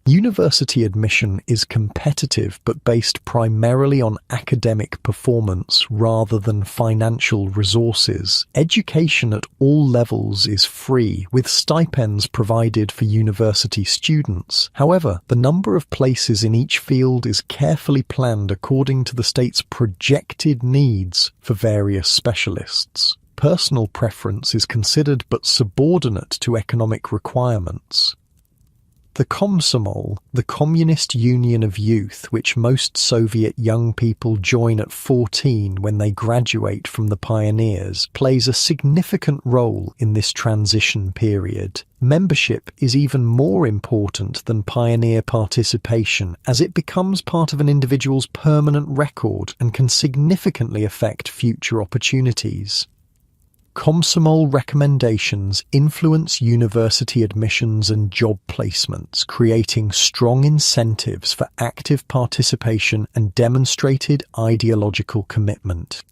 University admission is competitive but based primarily on academic performance rather than financial resources. Education at all levels is free, with stipends provided for university students. However, the number of places in each field is carefully planned according to the state's projected needs for various specialists. Personal preference is considered but subordinate to economic requirements. The Komsomol, the Communist Union of Youth, which most Soviet young people join at 14 when they graduate from the pioneers, plays a significant role in this transition period. Membership is even more important than pioneer participation, as it becomes part of an individual's permanent record and can significantly affect future opportunities. Komsomol recommendations influence university admissions and job placements, creating strong incentives for active participation and demonstrated ideological commitment.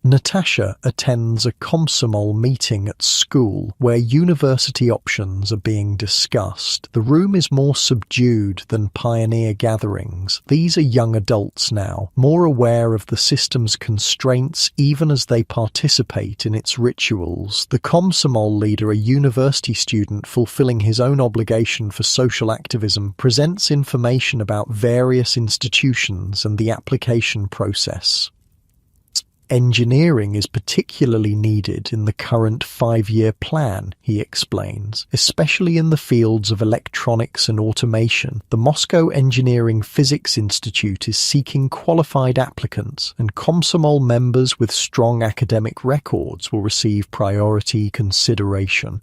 Natasha attends a Communal meeting at school where university options are being discussed. The room is more subdued than pioneer gatherings. These are young adults now, more aware of the system's constraints even as they participate in its rituals. The Communal leader, a university student fulfilling his own obligation for social activism, presents information about various institutions and the application process. Engineering is particularly needed in the current 5-year plan, he explains, especially in the fields of electronics and automation. The Moscow Engineering Physics Institute is seeking qualified applicants, and Communal members with strong academic records will receive priority consideration.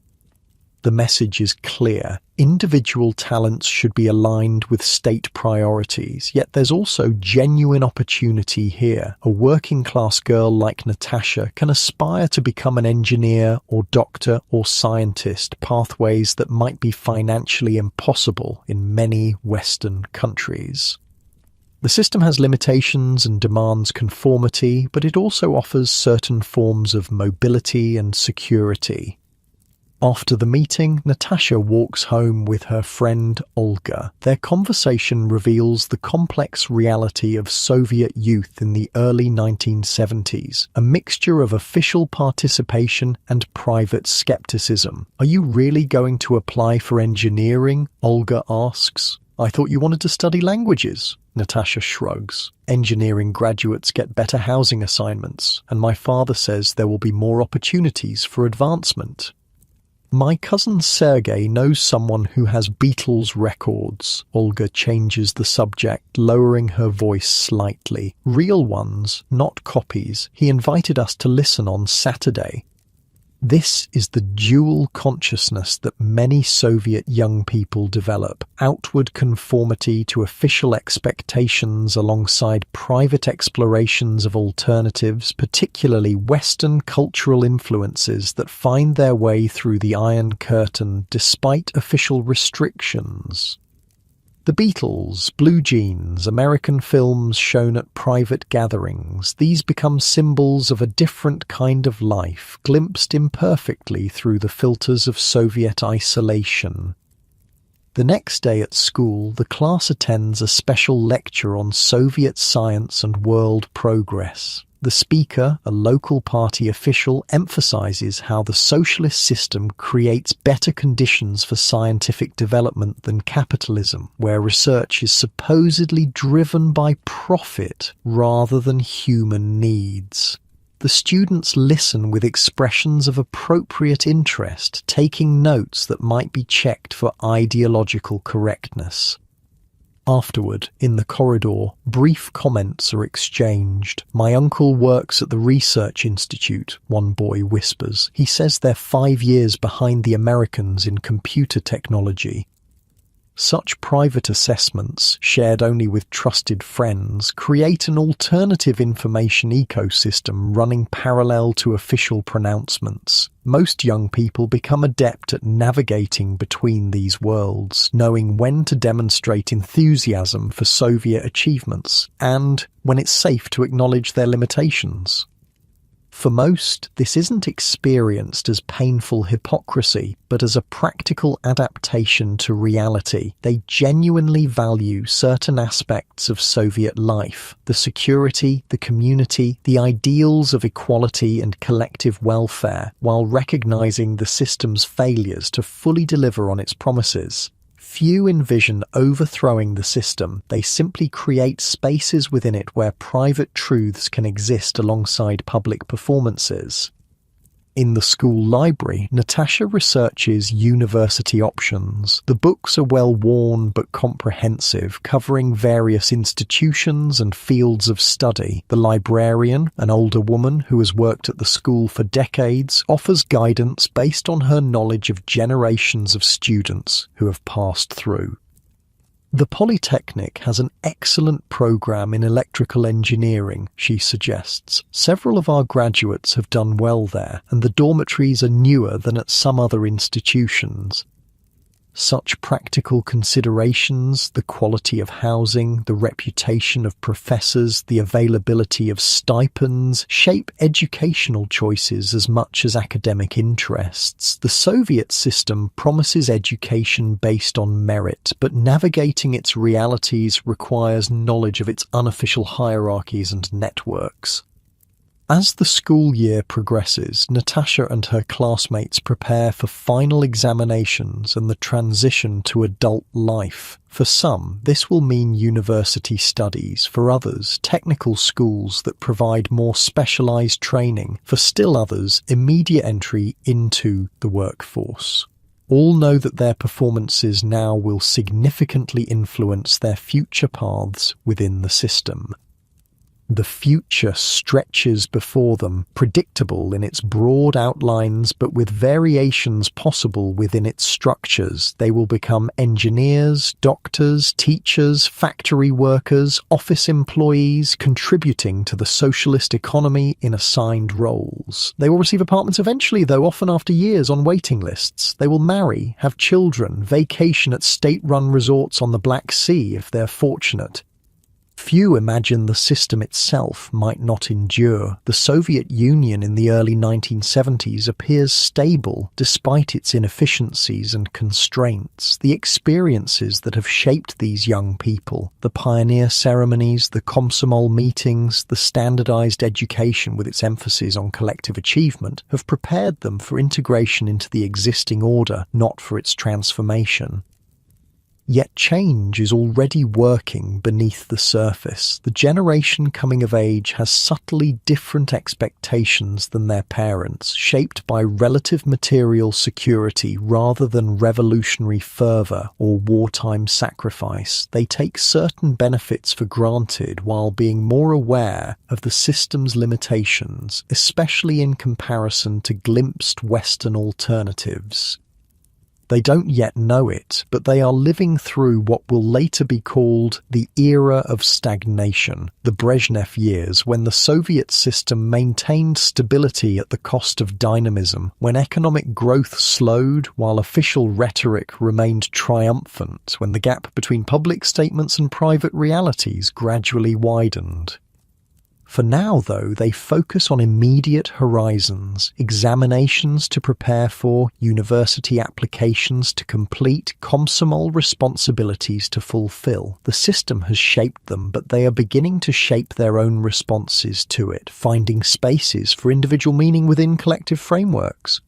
The message is clear. Individual talents should be aligned with state priorities, yet there's also genuine opportunity here. A working-class girl like Natasha can aspire to become an engineer or doctor or scientist, pathways that might be financially impossible in many Western countries. The system has limitations and demands conformity, but it also offers certain forms of mobility and security. After the meeting, Natasha walks home with her friend Olga. Their conversation reveals the complex reality of Soviet youth in the early 1970s, a mixture of official participation and private skepticism. "Are you really going to apply for engineering?" Olga asks. "I thought you wanted to study languages." Natasha shrugs. "Engineering graduates get better housing assignments, and my father says there will be more opportunities for advancement." "My cousin Sergei knows someone who has Beatles records." Olga changes the subject, lowering her voice slightly. "Real ones, not copies. He invited us to listen on Saturday." This is the dual consciousness that many Soviet young people develop: outward conformity to official expectations alongside private explorations of alternatives, particularly Western cultural influences that find their way through the Iron Curtain despite official restrictions. The Beatles, blue jeans, American films shown at private gatherings, these become symbols of a different kind of life, glimpsed imperfectly through the filters of Soviet isolation. The next day at school, the class attends a special lecture on Soviet science and world progress. The speaker, a local party official, emphasizes how the socialist system creates better conditions for scientific development than capitalism, where research is supposedly driven by profit rather than human needs. The students listen with expressions of appropriate interest, taking notes that might be checked for ideological correctness. Afterward, in the corridor, brief comments are exchanged. "My uncle works at the Research Institute," one boy whispers. "He says they're 5 years behind the Americans in computer technology." Such private assessments, shared only with trusted friends, create an alternative information ecosystem running parallel to official pronouncements. Most young people become adept at navigating between these worlds, knowing when to demonstrate enthusiasm for Soviet achievements and when it's safe to acknowledge their limitations. For most, this isn't experienced as painful hypocrisy, but as a practical adaptation to reality. They genuinely value certain aspects of Soviet life: the security, the community, the ideals of equality and collective welfare, while recognizing the system's failures to fully deliver on its promises. Few envision overthrowing the system. They simply create spaces within it where private truths can exist alongside public performances. In the school library, Natasha researches university options. The books are well-worn but comprehensive, covering various institutions and fields of study. The librarian, an older woman who has worked at the school for decades, offers guidance based on her knowledge of generations of students who have passed through. The Polytechnic has an excellent program in electrical engineering, she suggests. Several of our graduates have done well there, and the dormitories are newer than at some other institutions. Such practical considerations, the quality of housing, the reputation of professors, the availability of stipends, shape educational choices as much as academic interests. The Soviet system promises education based on merit, but navigating its realities requires knowledge of its unofficial hierarchies and networks. As the school year progresses, Natasha and her classmates prepare for final examinations and the transition to adult life. For some, this will mean university studies. For others, technical schools that provide more specialized training. For still others, immediate entry into the workforce. All know that their performances now will significantly influence their future paths within the system. The future stretches before them, predictable in its broad outlines but with variations possible within its structures. They will become engineers, doctors, teachers, factory workers, office employees, contributing to the socialist economy in assigned roles. They will receive apartments eventually, though often after years on waiting lists. They will marry, have children, vacation at state-run resorts on the Black Sea if they're fortunate. Few imagine the system itself might not endure. The Soviet Union in the early 1970s appears stable despite its inefficiencies and constraints. The experiences that have shaped these young people, the pioneer ceremonies, the Komsomol meetings, the standardized education with its emphasis on collective achievement, have prepared them for integration into the existing order, not for its transformation. Yet change is already working beneath the surface. The generation coming of age has subtly different expectations than their parents, shaped by relative material security rather than revolutionary fervor or wartime sacrifice. They take certain benefits for granted while being more aware of the system's limitations, especially in comparison to glimpsed Western alternatives. They don't yet know it, but they are living through what will later be called the era of stagnation, the Brezhnev years, when the Soviet system maintained stability at the cost of dynamism, when economic growth slowed while official rhetoric remained triumphant, when the gap between public statements and private realities gradually widened. For now, though, they focus on immediate horizons, examinations to prepare for, university applications to complete, Komsomol responsibilities to fulfill. The system has shaped them, but they are beginning to shape their own responses to it, finding spaces for individual meaning within collective frameworks.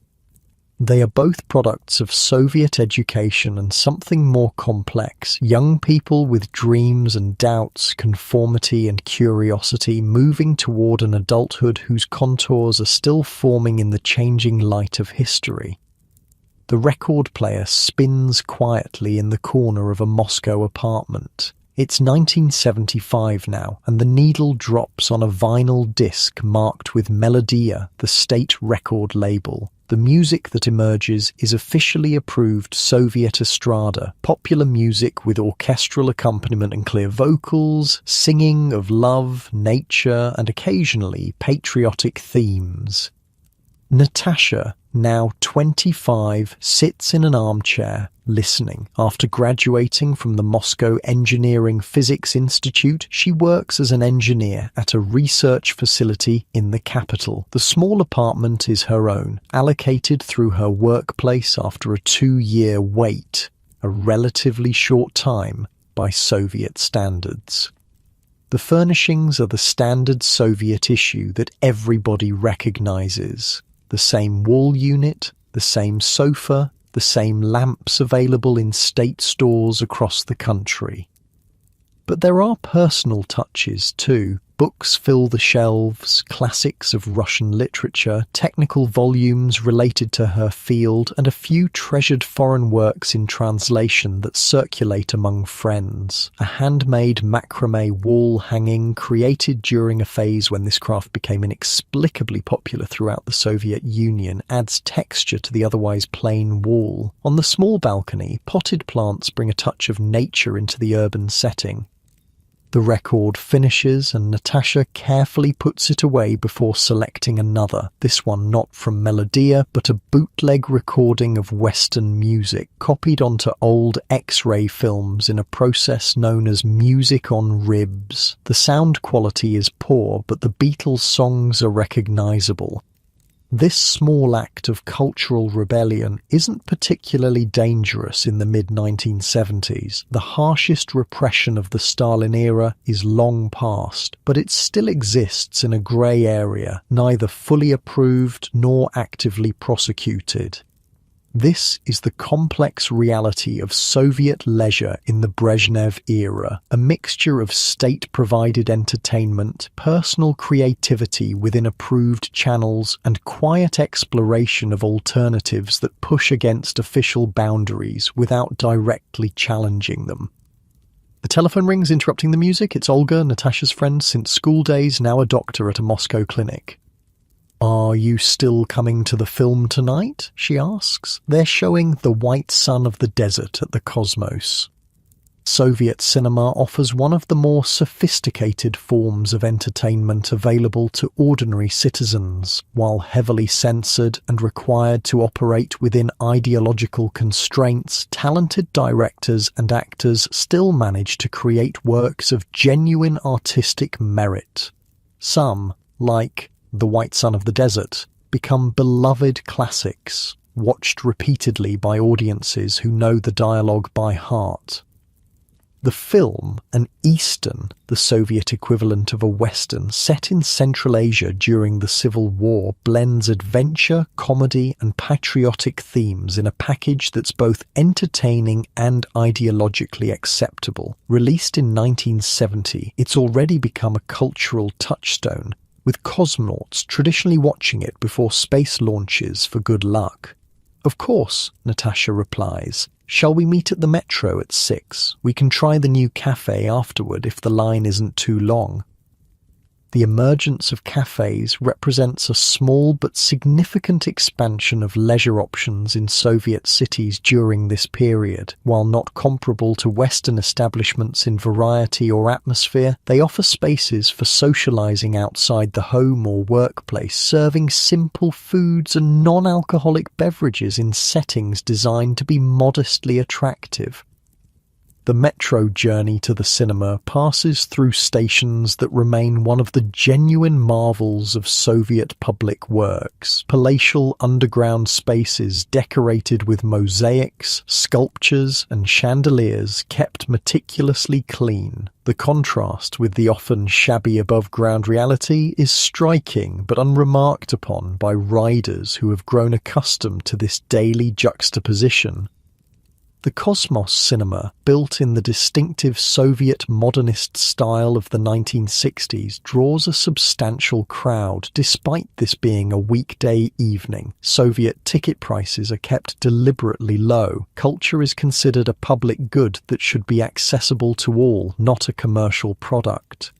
They are both products of Soviet education and something more complex, young people with dreams and doubts, conformity and curiosity, moving toward an adulthood whose contours are still forming in the changing light of history. The record player spins quietly in the corner of a Moscow apartment. It's 1975 now, and the needle drops on a vinyl disc marked with Melodia, the state record label. The music that emerges is officially approved Soviet estrada, popular music with orchestral accompaniment and clear vocals, singing of love, nature, and occasionally patriotic themes. Natasha, now 25, sits in an armchair, listening. After graduating from the Moscow Engineering Physics Institute, she works as an engineer at a research facility in the capital. The small apartment is her own, allocated through her workplace after a 2-year wait, a relatively short time by Soviet standards. The furnishings are the standard Soviet issue that everybody recognizes. The same wall unit, the same sofa, the same lamps available in state stores across the country. But there are personal touches too. Books fill the shelves, classics of Russian literature, technical volumes related to her field, and a few treasured foreign works in translation that circulate among friends. A handmade macrame wall hanging created during a phase when this craft became inexplicably popular throughout the Soviet Union adds texture to the otherwise plain wall. On the small balcony, potted plants bring a touch of nature into the urban setting. The record finishes and Natasha carefully puts it away before selecting another, this one not from Melodia but a bootleg recording of Western music copied onto old X-ray films in a process known as music on ribs. The sound quality is poor, but the Beatles' songs are recognizable. This small act of cultural rebellion isn't particularly dangerous in the mid-1970s. The harshest repression of the Stalin era is long past, but it still exists in a grey area, neither fully approved nor actively prosecuted. This is the complex reality of Soviet leisure in the Brezhnev era, a mixture of state-provided entertainment, personal creativity within approved channels, and quiet exploration of alternatives that push against official boundaries without directly challenging them. The telephone rings, interrupting the music. It's Olga, Natasha's friend since school days, now a doctor at a Moscow clinic. "Are you still coming to the film tonight?" she asks. "They're showing The White Sun of the Desert at the Cosmos." Soviet cinema offers one of the more sophisticated forms of entertainment available to ordinary citizens. While heavily censored and required to operate within ideological constraints, talented directors and actors still manage to create works of genuine artistic merit. Some, like The White Sun of the Desert, become beloved classics, watched repeatedly by audiences who know the dialogue by heart. The film, an Eastern, the Soviet equivalent of a Western, set in Central Asia during the Civil War, blends adventure, comedy, and patriotic themes in a package that's both entertaining and ideologically acceptable. Released in 1970, it's already become a cultural touchstone, with cosmonauts traditionally watching it before space launches for good luck. "Of course," Natasha replies. "Shall we meet at the metro at 6? We can try the new cafe afterward if the line isn't too long." The emergence of cafes represents a small but significant expansion of leisure options in Soviet cities during this period. While not comparable to Western establishments in variety or atmosphere, they offer spaces for socializing outside the home or workplace, serving simple foods and non-alcoholic beverages in settings designed to be modestly attractive. The metro journey to the cinema passes through stations that remain one of the genuine marvels of Soviet public works. Palatial underground spaces decorated with mosaics, sculptures, and chandeliers kept meticulously clean. The contrast with the often shabby above-ground reality is striking but unremarked upon by riders who have grown accustomed to this daily juxtaposition. The Cosmos cinema, built in the distinctive Soviet modernist style of the 1960s, draws a substantial crowd despite this being a weekday evening. Soviet ticket prices are kept deliberately low. Culture is considered a public good that should be accessible to all, not a commercial product.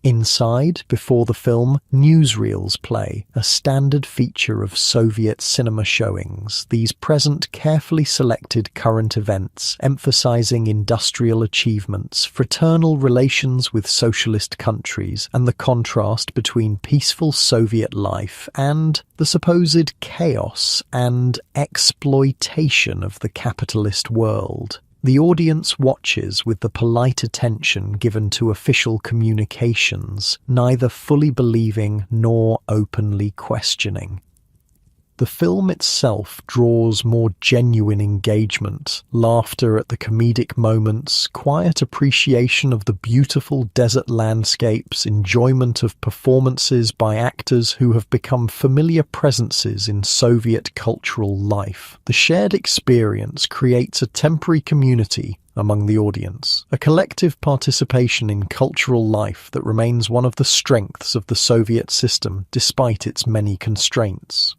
Inside, before the film, newsreels play, a standard feature of Soviet cinema showings. These present carefully selected current events, emphasizing industrial achievements, fraternal relations with socialist countries, and the contrast between peaceful Soviet life and the supposed chaos and exploitation of the capitalist world. The audience watches with the polite attention given to official communications, neither fully believing nor openly questioning. The film itself draws more genuine engagement, laughter at the comedic moments, quiet appreciation of the beautiful desert landscapes, enjoyment of performances by actors who have become familiar presences in Soviet cultural life. The shared experience creates a temporary community among the audience, a collective participation in cultural life that remains one of the strengths of the Soviet system despite its many constraints.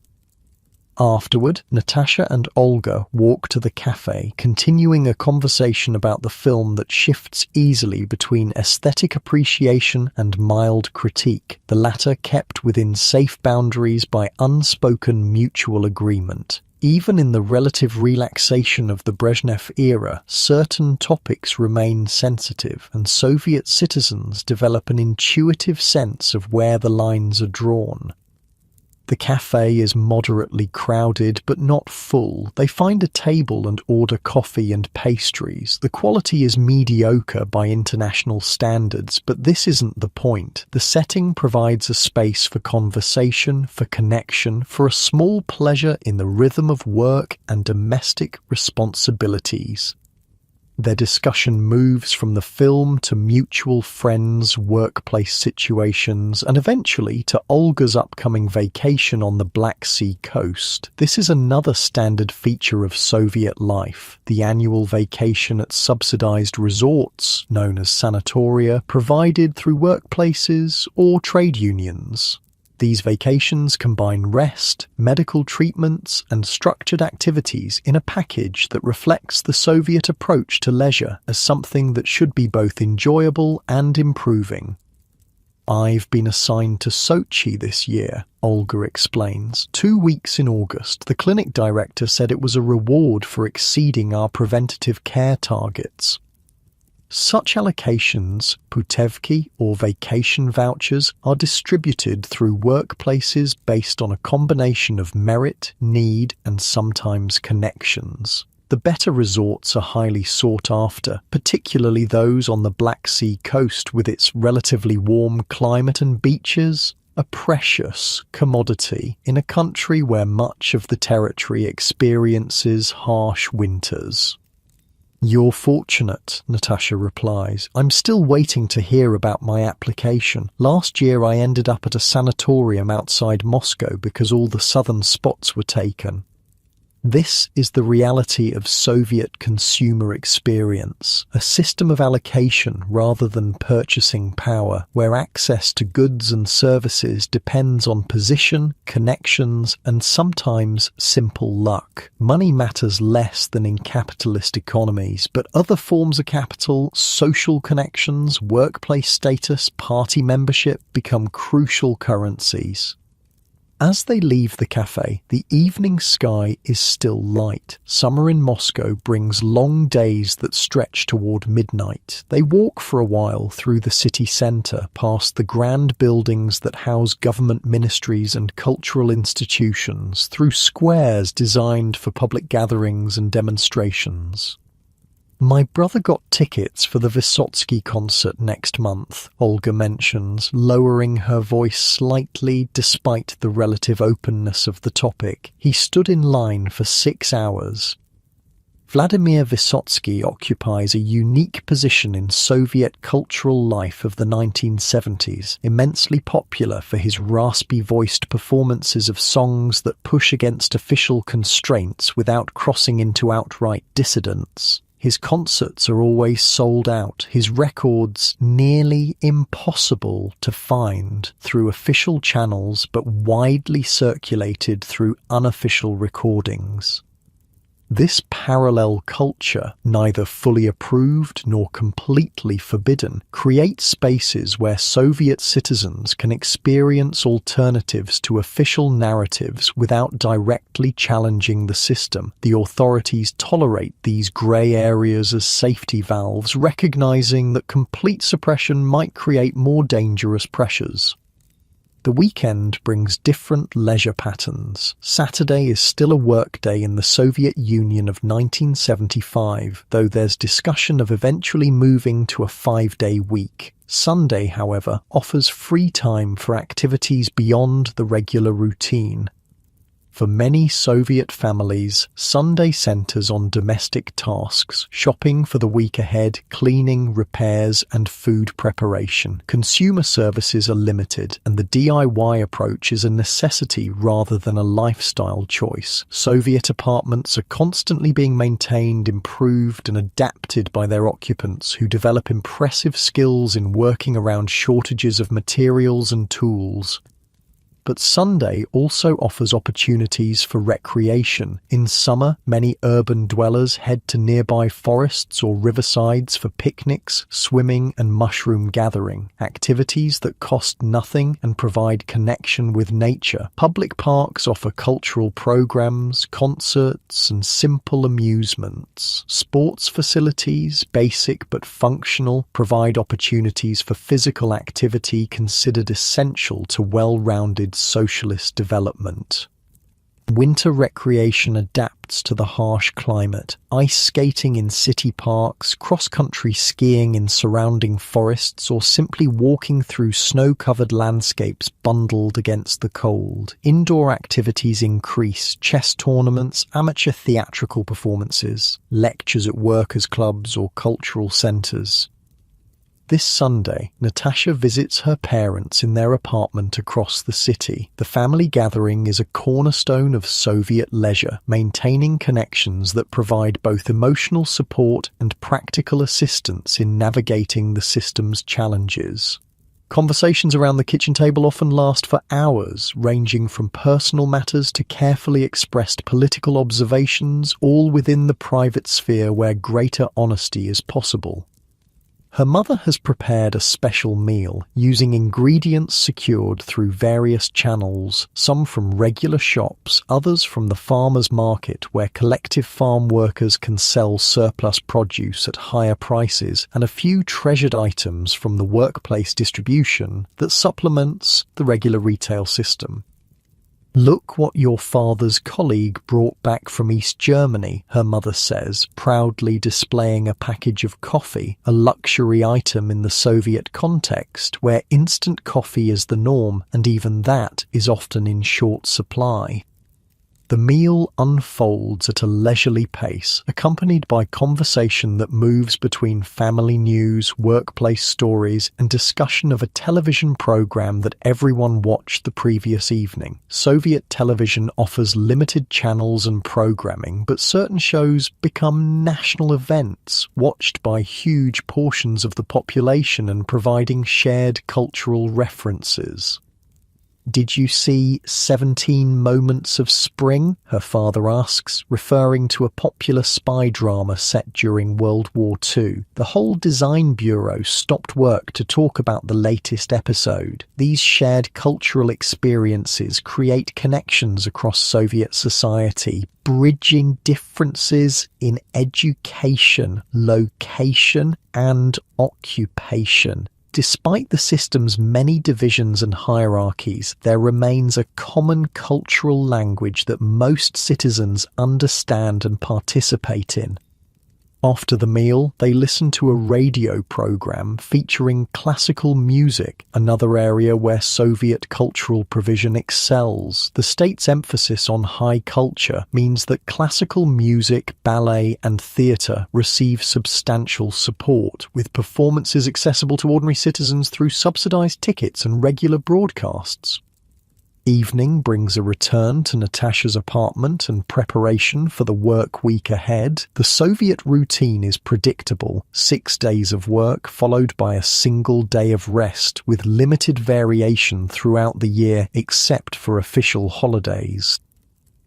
Afterward, Natasha and Olga walk to the cafe, continuing a conversation about the film that shifts easily between aesthetic appreciation and mild critique, the latter kept within safe boundaries by unspoken mutual agreement. Even in the relative relaxation of the Brezhnev era, certain topics remain sensitive, and Soviet citizens develop an intuitive sense of where the lines are drawn. The cafe is moderately crowded but not full. They find a table and order coffee and pastries. The quality is mediocre by international standards, but this isn't the point. The setting provides a space for conversation, for connection, for a small pleasure in the rhythm of work and domestic responsibilities. Their discussion moves from the film to mutual friends, workplace situations, and eventually to Olga's upcoming vacation on the Black Sea coast. This is another standard feature of Soviet life, the annual vacation at subsidized resorts, known as sanatoria, provided through workplaces or trade unions. These vacations combine rest, medical treatments, and structured activities in a package that reflects the Soviet approach to leisure as something that should be both enjoyable and improving. "I've been assigned to Sochi this year," Olga explains. 2 weeks in August, the clinic director said it was a reward for exceeding our preventative care targets. Such allocations, putevki or vacation vouchers, are distributed through workplaces based on a combination of merit, need, and sometimes connections. The better resorts are highly sought after, particularly those on the Black Sea coast with its relatively warm climate and beaches, a precious commodity in a country where much of the territory experiences harsh winters. "You're fortunate," Natasha replies. "I'm still waiting to hear about my application. Last year I ended up at a sanatorium outside Moscow because all the southern spots were taken." This is the reality of Soviet consumer experience, a system of allocation rather than purchasing power, where access to goods and services depends on position, connections, and sometimes simple luck. Money matters less than in capitalist economies, but other forms of capital, social connections, workplace status, party membership become crucial currencies. As they leave the cafe, the evening sky is still light. Summer in Moscow brings long days that stretch toward midnight. They walk for a while through the city centre, past the grand buildings that house government ministries and cultural institutions, through squares designed for public gatherings and demonstrations. "My brother got tickets for the Vysotsky concert next month," Olga mentions, lowering her voice slightly despite the relative openness of the topic. "He stood in line for 6 hours. Vladimir Vysotsky occupies a unique position in Soviet cultural life of the 1970s, immensely popular for his raspy-voiced performances of songs that push against official constraints without crossing into outright dissidence. His concerts are always sold out, his records nearly impossible to find through official channels but widely circulated through unofficial recordings. This parallel culture, neither fully approved nor completely forbidden, creates spaces where Soviet citizens can experience alternatives to official narratives without directly challenging the system. The authorities tolerate these grey areas as safety valves, recognizing that complete suppression might create more dangerous pressures. The weekend brings different leisure patterns. Saturday is still a workday in the Soviet Union of 1975, though there's discussion of eventually moving to a 5-day week. Sunday, however, offers free time for activities beyond the regular routine. For many Soviet families, Sunday centers on domestic tasks, shopping for the week ahead, cleaning, repairs, and food preparation. Consumer services are limited, and the DIY approach is a necessity rather than a lifestyle choice. Soviet apartments are constantly being maintained, improved, and adapted by their occupants, who develop impressive skills in working around shortages of materials and tools. But Sunday also offers opportunities for recreation. In summer, many urban dwellers head to nearby forests or riversides for picnics, swimming, and mushroom gathering, activities that cost nothing and provide connection with nature. Public parks offer cultural programs, concerts, and simple amusements. Sports facilities, basic but functional, provide opportunities for physical activity considered essential to well-rounded socialist development. Winter recreation adapts to the harsh climate. Ice skating in city parks, cross-country skiing in surrounding forests, or simply walking through snow-covered landscapes bundled against the cold. Indoor activities increase: chess tournaments, amateur theatrical performances, lectures at workers' clubs or cultural centres. This Sunday, Natasha visits her parents in their apartment across the city. The family gathering is a cornerstone of Soviet leisure, maintaining connections that provide both emotional support and practical assistance in navigating the system's challenges. Conversations around the kitchen table often last for hours, ranging from personal matters to carefully expressed political observations, all within the private sphere where greater honesty is possible. Her mother has prepared a special meal, using ingredients secured through various channels, some from regular shops, others from the farmers' market where collective farm workers can sell surplus produce at higher prices, and a few treasured items from the workplace distribution that supplements the regular retail system. "Look what your father's colleague brought back from East Germany," her mother says, proudly displaying a package of coffee, a luxury item in the Soviet context where instant coffee is the norm, and even that is often in short supply. The meal unfolds at a leisurely pace, accompanied by conversation that moves between family news, workplace stories, and discussion of a television program that everyone watched the previous evening. Soviet television offers limited channels and programming, but certain shows become national events, watched by huge portions of the population and providing shared cultural references. "Did you see 17 Moments of Spring?" her father asks, referring to a popular spy drama set during World War II. The whole design bureau stopped work to talk about the latest episode. These shared cultural experiences create connections across Soviet society, bridging differences in education, location, and occupation. Despite the system's many divisions and hierarchies, there remains a common cultural language that most citizens understand and participate in. After the meal, they listen to a radio program featuring classical music, another area where Soviet cultural provision excels. The state's emphasis on high culture means that classical music, ballet, and theatre receive substantial support, with performances accessible to ordinary citizens through subsidized tickets and regular broadcasts. Evening brings a return to Natasha's apartment and preparation for the work week ahead. The Soviet routine is predictable: 6 days of work followed by a single day of rest, with limited variation throughout the year except for official holidays.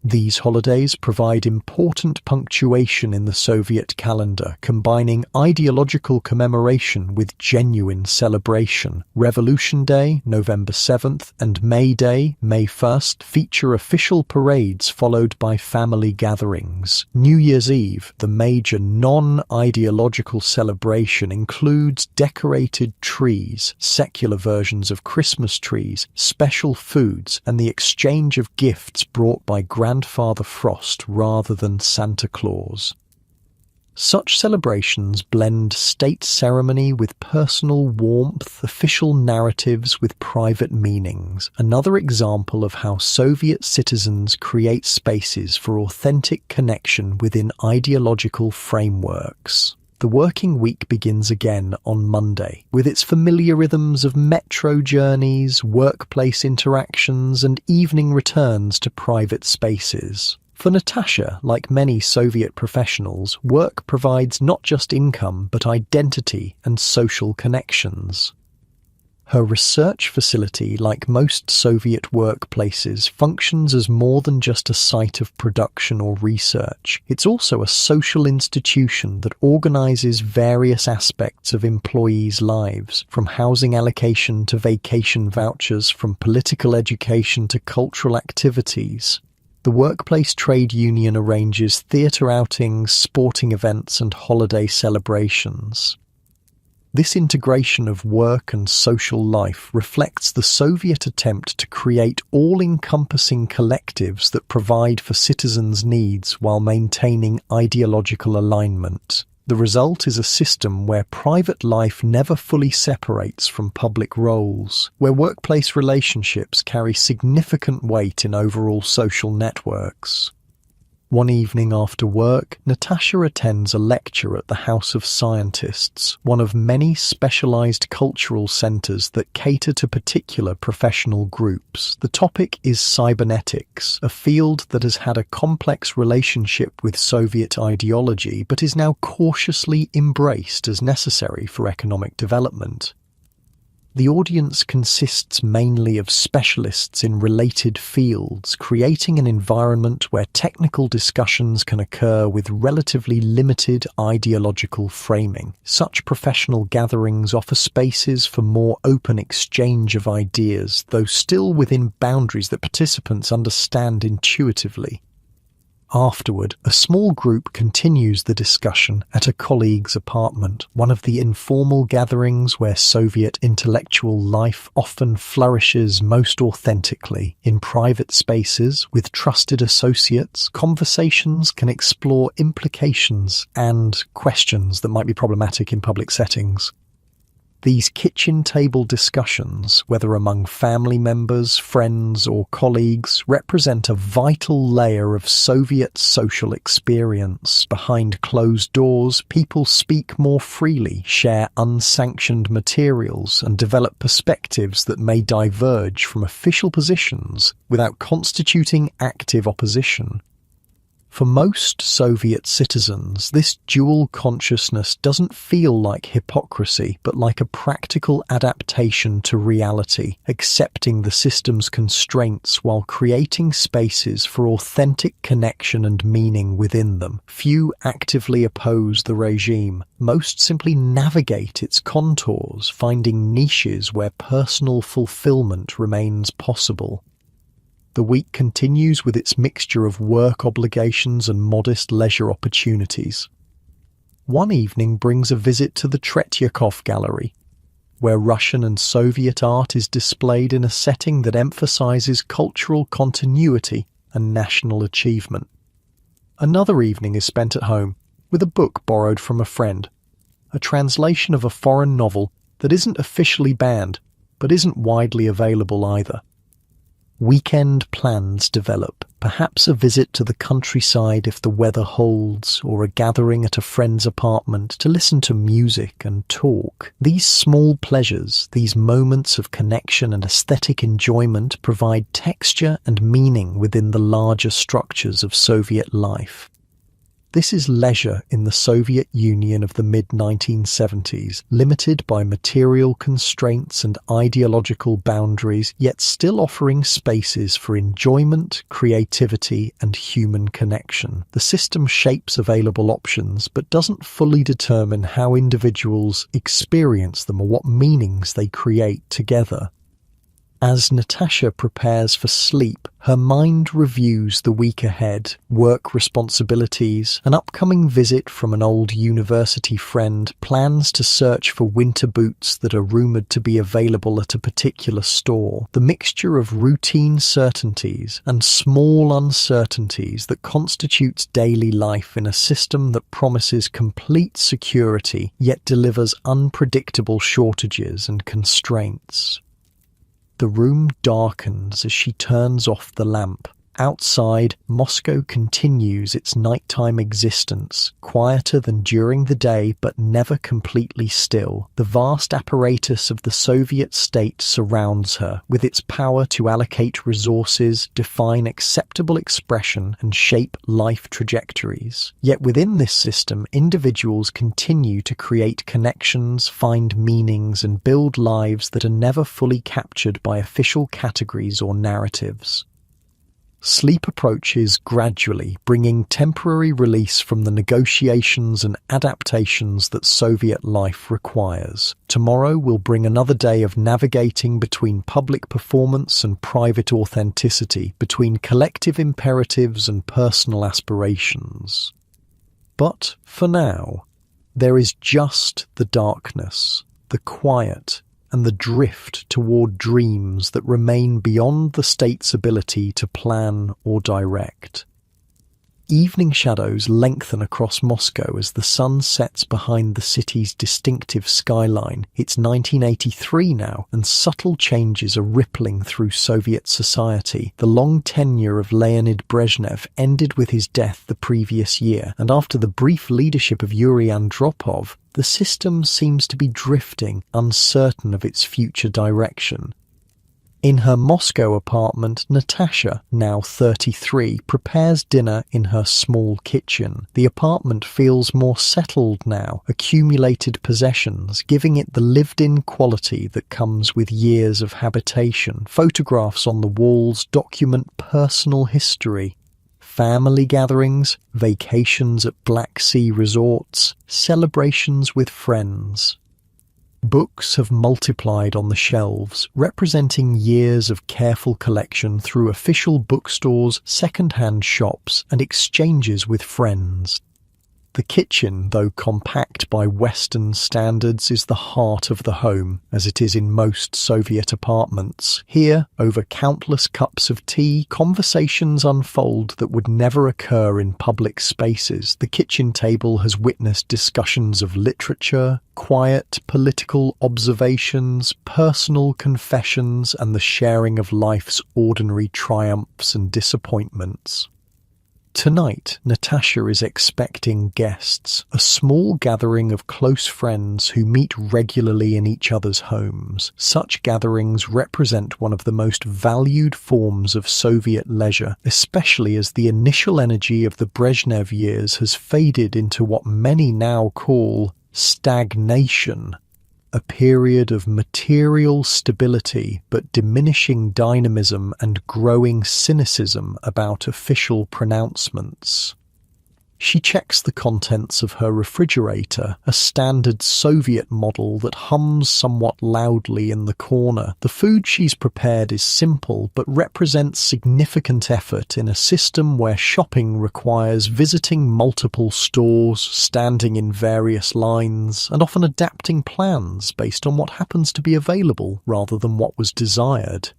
These holidays provide important punctuation in the Soviet calendar, combining ideological commemoration with genuine celebration. Revolution Day, November 7th, and May Day, May 1st, feature official parades followed by family gatherings. New Year's Eve, the major non-ideological celebration, includes decorated trees, secular versions of Christmas trees, special foods, and the exchange of gifts brought by Grandfather Frost rather than Santa Claus. Such celebrations blend state ceremony with personal warmth, official narratives with private meanings. Another example of how Soviet citizens create spaces for authentic connection within ideological frameworks. The working week begins again on Monday, with its familiar rhythms of metro journeys, workplace interactions, and evening returns to private spaces. For Natasha, like many Soviet professionals, work provides not just income but identity and social connections. Her research facility, like most Soviet workplaces, functions as more than just a site of production or research. It's also a social institution that organizes various aspects of employees' lives, from housing allocation to vacation vouchers, from political education to cultural activities. The workplace trade union arranges theatre outings, sporting events, and holiday celebrations. This integration of work and social life reflects the Soviet attempt to create all-encompassing collectives that provide for citizens' needs while maintaining ideological alignment. The result is a system where private life never fully separates from public roles, where workplace relationships carry significant weight in overall social networks. One evening after work, Natasha attends a lecture at the House of Scientists, one of many specialized cultural centers that cater to particular professional groups. The topic is cybernetics, a field that has had a complex relationship with Soviet ideology but is now cautiously embraced as necessary for economic development. The audience consists mainly of specialists in related fields, creating an environment where technical discussions can occur with relatively limited ideological framing. Such professional gatherings offer spaces for more open exchange of ideas, though still within boundaries that participants understand intuitively. Afterward, a small group continues the discussion at a colleague's apartment, one of the informal gatherings where Soviet intellectual life often flourishes most authentically. In private spaces, with trusted associates, conversations can explore implications and questions that might be problematic in public settings. These kitchen table discussions, whether among family members, friends, or colleagues, represent a vital layer of Soviet social experience. Behind closed doors, people speak more freely, share unsanctioned materials, and develop perspectives that may diverge from official positions without constituting active opposition. For most Soviet citizens, this dual consciousness doesn't feel like hypocrisy, but like a practical adaptation to reality, accepting the system's constraints while creating spaces for authentic connection and meaning within them. Few actively oppose the regime. Most simply navigate its contours, finding niches where personal fulfillment remains possible. The week continues with its mixture of work obligations and modest leisure opportunities. One evening brings a visit to the Tretyakov Gallery, where Russian and Soviet art is displayed in a setting that emphasizes cultural continuity and national achievement. Another evening is spent at home, with a book borrowed from a friend, a translation of a foreign novel that isn't officially banned, but isn't widely available either. Weekend plans develop, perhaps a visit to the countryside if the weather holds, or a gathering at a friend's apartment to listen to music and talk. These small pleasures, these moments of connection and aesthetic enjoyment provide texture and meaning within the larger structures of Soviet life. This is leisure in the Soviet Union of the mid-1970s, limited by material constraints and ideological boundaries, yet still offering spaces for enjoyment, creativity, and human connection. The system shapes available options, but doesn't fully determine how individuals experience them or what meanings they create together. As Natasha prepares for sleep, her mind reviews the week ahead, work responsibilities, an upcoming visit from an old university friend, plans to search for winter boots that are rumoured to be available at a particular store. The mixture of routine certainties and small uncertainties that constitutes daily life in a system that promises complete security, yet delivers unpredictable shortages and constraints. The room darkens as she turns off the lamp, Outside, Moscow continues its nighttime existence, quieter than during the day but never completely still. The vast apparatus of the Soviet state surrounds her, with its power to allocate resources, define acceptable expression, and shape life trajectories. Yet within this system, individuals continue to create connections, find meanings, and build lives that are never fully captured by official categories or narratives. Sleep approaches gradually, bringing temporary release from the negotiations and adaptations that Soviet life requires. Tomorrow will bring another day of navigating between public performance and private authenticity, between collective imperatives and personal aspirations. But for now, there is just the darkness, the quiet, and the drift toward dreams that remain beyond the state's ability to plan or direct. Evening shadows lengthen across Moscow as the sun sets behind the city's distinctive skyline. It's 1983 now, and subtle changes are rippling through Soviet society. The long tenure of Leonid Brezhnev ended with his death the previous year, and after the brief leadership of Yuri Andropov, the system seems to be drifting, uncertain of its future direction. In her Moscow apartment, Natasha, now 33, prepares dinner in her small kitchen. The apartment feels more settled now, accumulated possessions, giving it the lived-in quality that comes with years of habitation. Photographs on the walls document personal history. Family gatherings, vacations at Black Sea resorts, celebrations with friends. Books have multiplied on the shelves, representing years of careful collection through official bookstores, second-hand shops, and exchanges with friends. The kitchen, though compact by Western standards, is the heart of the home, as it is in most Soviet apartments. Here, over countless cups of tea, conversations unfold that would never occur in public spaces. The kitchen table has witnessed discussions of literature, quiet political observations, personal confessions, and the sharing of life's ordinary triumphs and disappointments. Tonight, Natasha is expecting guests, a small gathering of close friends who meet regularly in each other's homes. Such gatherings represent one of the most valued forms of Soviet leisure, especially as the initial energy of the Brezhnev years has faded into what many now call stagnation. A period of material stability but diminishing dynamism and growing cynicism about official pronouncements. She checks the contents of her refrigerator, a standard Soviet model that hums somewhat loudly in the corner. The food she's prepared is simple but represents significant effort in a system where shopping requires visiting multiple stores, standing in various lines, and often adapting plans based on what happens to be available rather than what was desired.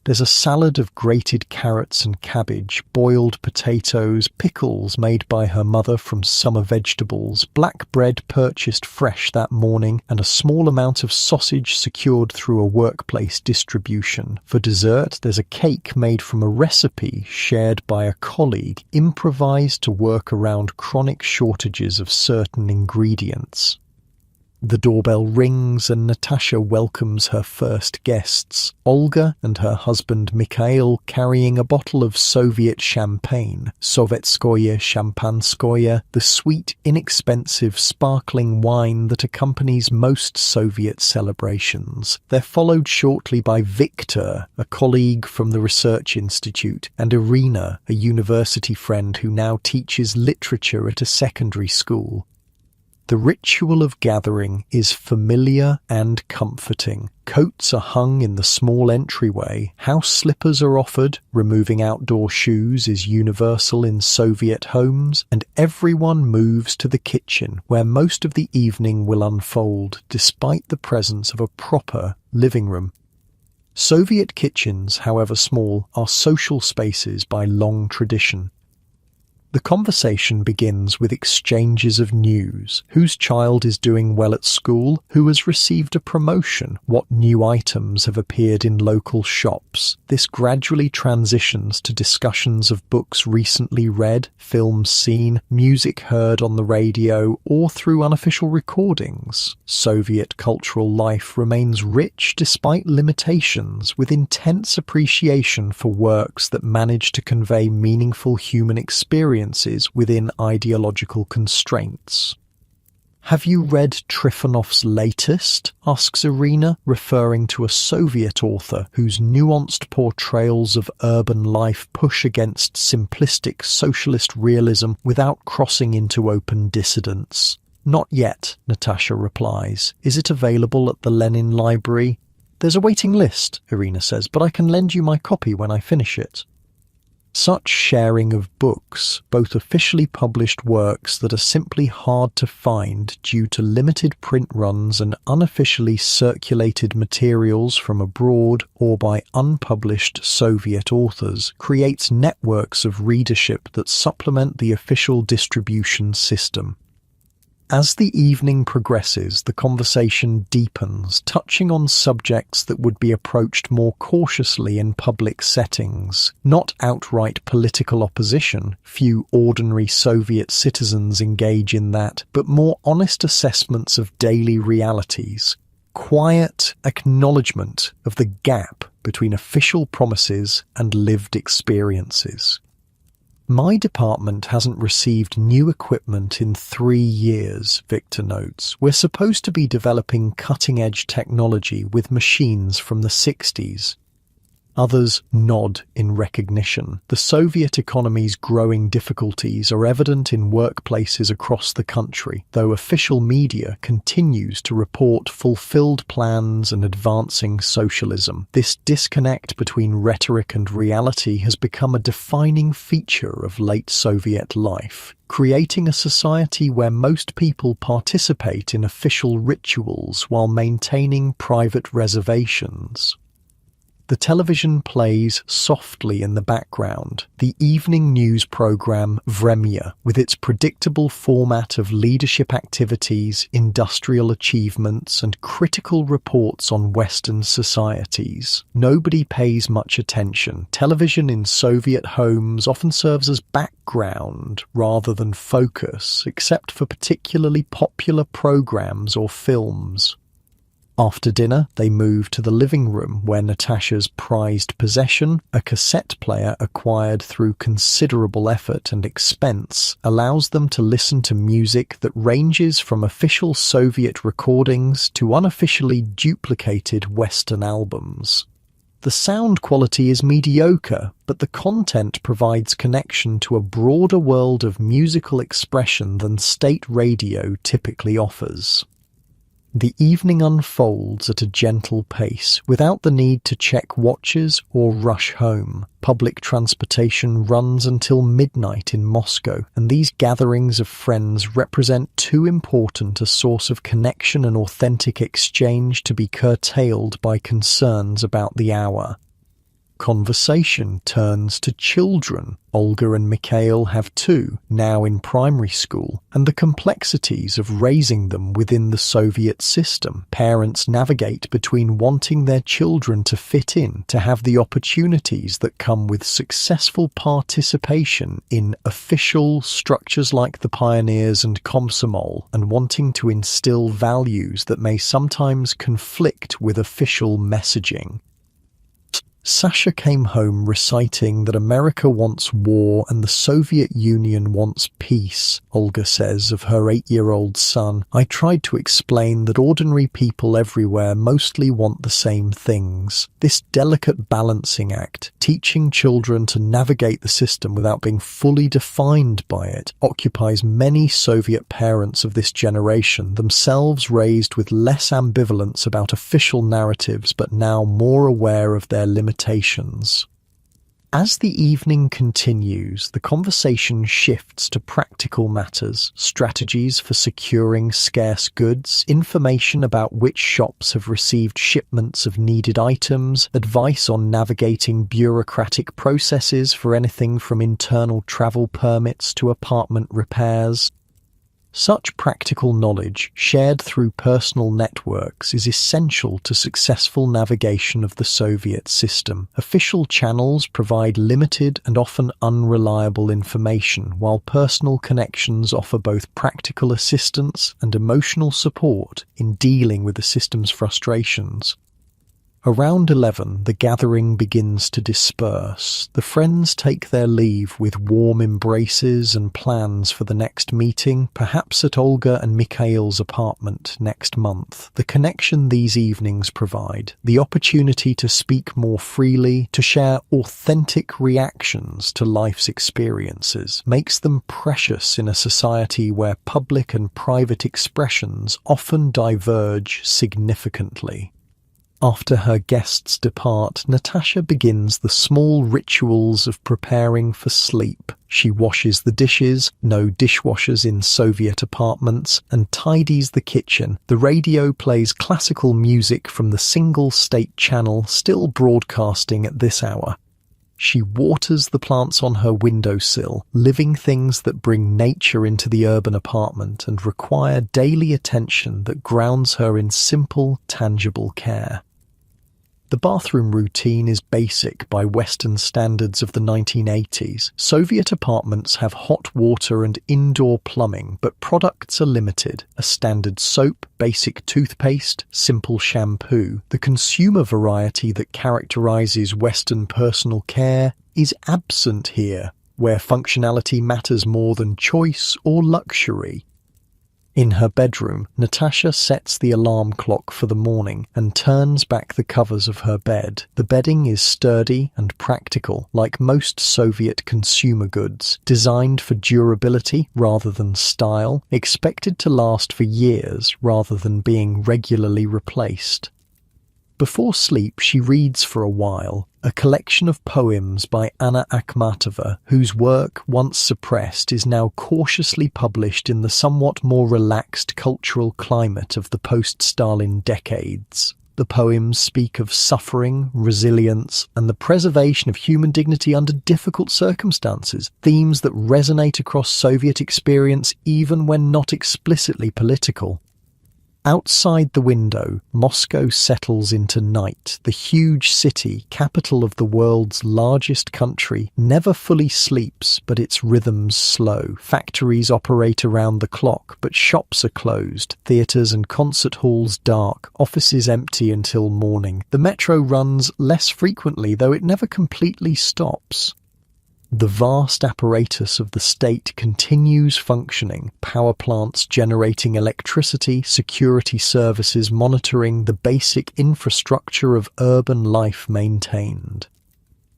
There's a salad of grated carrots and cabbage, boiled potatoes, pickles made by her mother from summer vegetables, black bread purchased fresh that morning, and a small amount of sausage secured through a workplace distribution. For dessert, there's a cake made from a recipe shared by a colleague, improvised to work around chronic shortages of certain ingredients. The doorbell rings and Natasha welcomes her first guests, Olga and her husband Mikhail carrying a bottle of Soviet champagne, Sovetskoye Shampanskoye, the sweet, inexpensive, sparkling wine that accompanies most Soviet celebrations. They're followed shortly by Viktor, a colleague from the Research Institute, and Irina, a university friend who now teaches literature at a secondary school. The ritual of gathering is familiar and comforting. Coats are hung in the small entryway, house slippers are offered, removing outdoor shoes is universal in Soviet homes, and everyone moves to the kitchen, where most of the evening will unfold, despite the presence of a proper living room. Soviet kitchens, however small, are social spaces by long tradition. The conversation begins with exchanges of news: whose child is doing well at school, who has received a promotion, what new items have appeared in local shops. This gradually transitions to discussions of books recently read, films seen, music heard on the radio, or through unofficial recordings. Soviet cultural life remains rich despite limitations, with intense appreciation for works that manage to convey meaningful human experiences within ideological constraints. "Have you read Trifonov's latest?" asks Irina, referring to a Soviet author whose nuanced portrayals of urban life push against simplistic socialist realism without crossing into open dissidence. "Not yet," Natasha replies. "Is it available at the Lenin Library?" "There's a waiting list," Irina says, "but I can lend you my copy when I finish it." Such sharing of books, both officially published works that are simply hard to find due to limited print runs and unofficially circulated materials from abroad or by unpublished Soviet authors, creates networks of readership that supplement the official distribution system. As the evening progresses, the conversation deepens, touching on subjects that would be approached more cautiously in public settings. Not outright political opposition, few ordinary Soviet citizens engage in that, but more honest assessments of daily realities. Quiet acknowledgement of the gap between official promises and lived experiences. "My department hasn't received new equipment in 3 years, Victor notes. We're supposed to be developing cutting-edge technology with machines from the 60s. Others nod in recognition. The Soviet economy's growing difficulties are evident in workplaces across the country, though official media continues to report fulfilled plans and advancing socialism. This disconnect between rhetoric and reality has become a defining feature of late Soviet life, creating a society where most people participate in official rituals while maintaining private reservations. The television plays softly in the background. The evening news program Vremya, with its predictable format of leadership activities, industrial achievements, and critical reports on Western societies. Nobody pays much attention. Television in Soviet homes often serves as background rather than focus, except for particularly popular programs or films. After dinner, they move to the living room where Natasha's prized possession, a cassette player acquired through considerable effort and expense, allows them to listen to music that ranges from official Soviet recordings to unofficially duplicated Western albums. The sound quality is mediocre, but the content provides connection to a broader world of musical expression than state radio typically offers. The evening unfolds at a gentle pace, without the need to check watches or rush home. Public transportation runs until midnight in Moscow, and these gatherings of friends represent too important a source of connection and authentic exchange to be curtailed by concerns about the hour. Conversation turns to children. Olga and Mikhail have 2, now in primary school, and the complexities of raising them within the Soviet system. Parents navigate between wanting their children to fit in, to have the opportunities that come with successful participation in official structures like the Pioneers and Komsomol, and wanting to instill values that may sometimes conflict with official messaging. Sasha came home reciting that America wants war and the Soviet Union wants peace, Olga says of her 8-year-old son. "I tried to explain that ordinary people everywhere mostly want the same things. This delicate balancing act, teaching children to navigate the system without being fully defined by it, occupies many Soviet parents of this generation, themselves raised with less ambivalence about official narratives but now more aware of their limitations." As the evening continues, the conversation shifts to practical matters, strategies for securing scarce goods, information about which shops have received shipments of needed items, advice on navigating bureaucratic processes for anything from internal travel permits to apartment repairs. Such practical knowledge, shared through personal networks, is essential to successful navigation of the Soviet system. Official channels provide limited and often unreliable information, while personal connections offer both practical assistance and emotional support in dealing with the system's frustrations. Around 11, the gathering begins to disperse. The friends take their leave with warm embraces and plans for the next meeting, perhaps at Olga and Mikhail's apartment next month. The connection these evenings provide, the opportunity to speak more freely, to share authentic reactions to life's experiences, makes them precious in a society where public and private expressions often diverge significantly. After her guests depart, Natasha begins the small rituals of preparing for sleep. She washes the dishes, no dishwashers in Soviet apartments, and tidies the kitchen. The radio plays classical music from the single state channel still broadcasting at this hour. She waters the plants on her windowsill, living things that bring nature into the urban apartment and require daily attention that grounds her in simple, tangible care. The bathroom routine is basic by Western standards of the 1980s. Soviet apartments have hot water and indoor plumbing, but products are limited. A standard soap, basic toothpaste, simple shampoo. The consumer variety that characterizes Western personal care is absent here, where functionality matters more than choice or luxury. In her bedroom, Natasha sets the alarm clock for the morning and turns back the covers of her bed. The bedding is sturdy and practical, like most Soviet consumer goods, designed for durability rather than style, expected to last for years rather than being regularly replaced. Before sleep, she reads for a while, a collection of poems by Anna Akhmatova, whose work, once suppressed, is now cautiously published in the somewhat more relaxed cultural climate of the post-Stalin decades. The poems speak of suffering, resilience, and the preservation of human dignity under difficult circumstances, themes that resonate across Soviet experience even when not explicitly political. Outside the window, Moscow settles into night. The huge city, capital of the world's largest country, never fully sleeps, but its rhythms slow. Factories operate around the clock, but shops are closed. Theatres and concert halls dark. Offices empty until morning. The metro runs less frequently, though it never completely stops. The vast apparatus of the state continues functioning, power plants generating electricity, security services monitoring, the basic infrastructure of urban life maintained.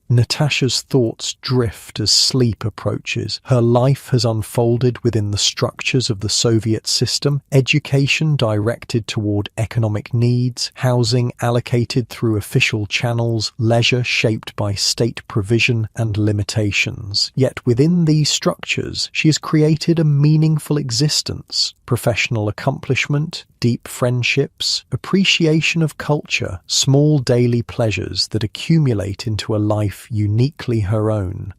Natasha's thoughts drift as sleep approaches. Her life has unfolded within the structures of the Soviet system, education directed toward economic needs, housing allocated through official channels, leisure shaped by state provision and limitations. Yet within these structures, she has created a meaningful existence, professional accomplishment, deep friendships, appreciation of culture, small daily pleasures that accumulate into a life uniquely her own.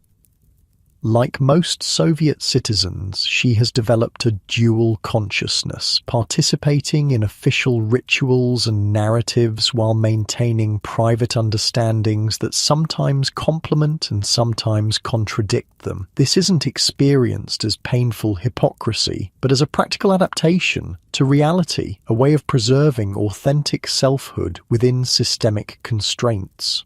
Like most Soviet citizens, she has developed a dual consciousness, participating in official rituals and narratives while maintaining private understandings that sometimes complement and sometimes contradict them. This isn't experienced as painful hypocrisy, but as a practical adaptation to reality, a way of preserving authentic selfhood within systemic constraints.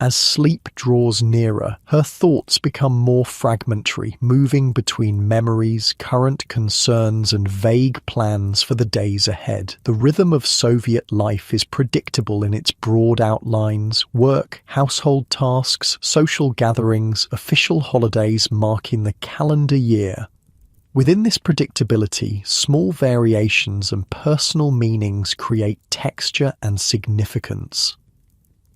As sleep draws nearer, her thoughts become more fragmentary, moving between memories, current concerns, and vague plans for the days ahead. The rhythm of Soviet life is predictable in its broad outlines: work, household tasks, social gatherings, official holidays marking the calendar year. Within this predictability, small variations and personal meanings create texture and significance.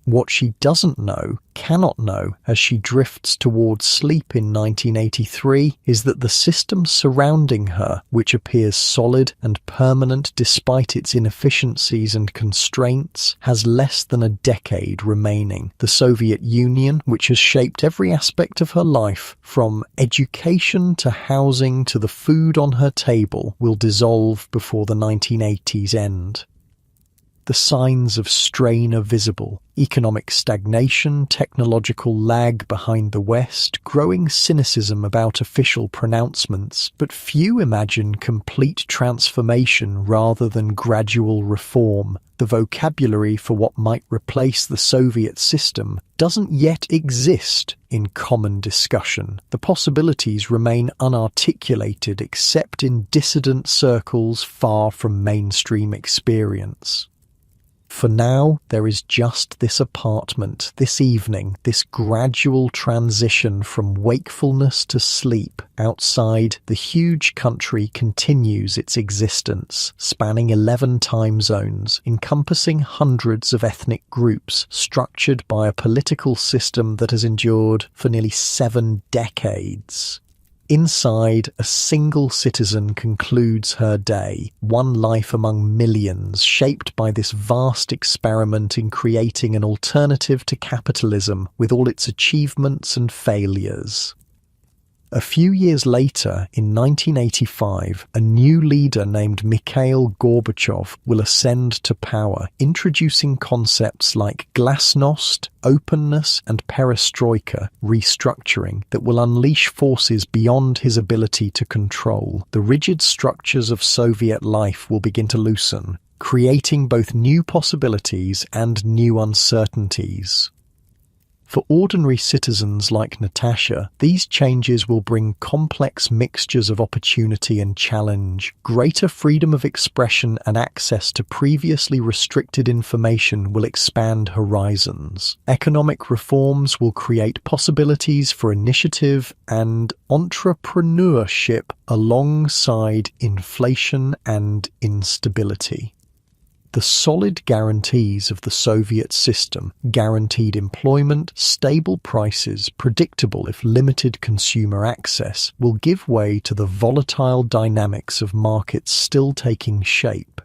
What she doesn't know, cannot know, as she drifts towards sleep in 1983, is that the system surrounding her, which appears solid and permanent despite its inefficiencies and constraints, has less than a decade remaining. The Soviet Union, which has shaped every aspect of her life, from education to housing to the food on her table, will dissolve before the 1980s end. The signs of strain are visible: economic stagnation, technological lag behind the West, growing cynicism about official pronouncements, but few imagine complete transformation rather than gradual reform. The vocabulary for what might replace the Soviet system doesn't yet exist in common discussion. The possibilities remain unarticulated except in dissident circles far from mainstream experience. For now, there is just this apartment, this evening, this gradual transition from wakefulness to sleep. Outside, the huge country continues its existence, spanning 11 time zones, encompassing hundreds of ethnic groups, structured by a political system that has endured for nearly 7 decades. Inside, a single citizen concludes her day, one life among millions, shaped by this vast experiment in creating an alternative to capitalism with all its achievements and failures. A few years later, in 1985, a new leader named Mikhail Gorbachev will ascend to power, introducing concepts like glasnost, openness, and perestroika, restructuring, that will unleash forces beyond his ability to control. The rigid structures of Soviet life will begin to loosen, creating both new possibilities and new uncertainties. For ordinary citizens like Natasha, these changes will bring complex mixtures of opportunity and challenge. Greater freedom of expression and access to previously restricted information will expand horizons. Economic reforms will create possibilities for initiative and entrepreneurship alongside inflation and instability. The solid guarantees of the Soviet system, guaranteed employment, stable prices, predictable if limited consumer access, will give way to the volatile dynamics of markets still taking shape.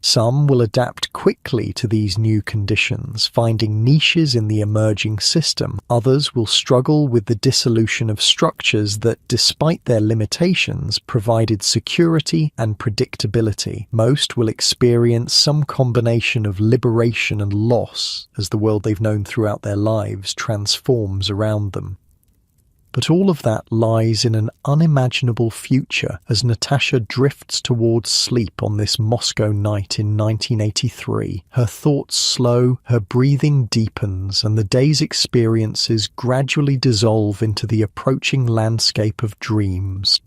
Some will adapt quickly to these new conditions, finding niches in the emerging system. Others will struggle with the dissolution of structures that, despite their limitations, provided security and predictability. Most will experience some combination of liberation and loss as the world they've known throughout their lives transforms around them. But all of that lies in an unimaginable future as Natasha drifts towards sleep on this Moscow night in 1983. Her thoughts slow, her breathing deepens, and the day's experiences gradually dissolve into the approaching landscape of dreams.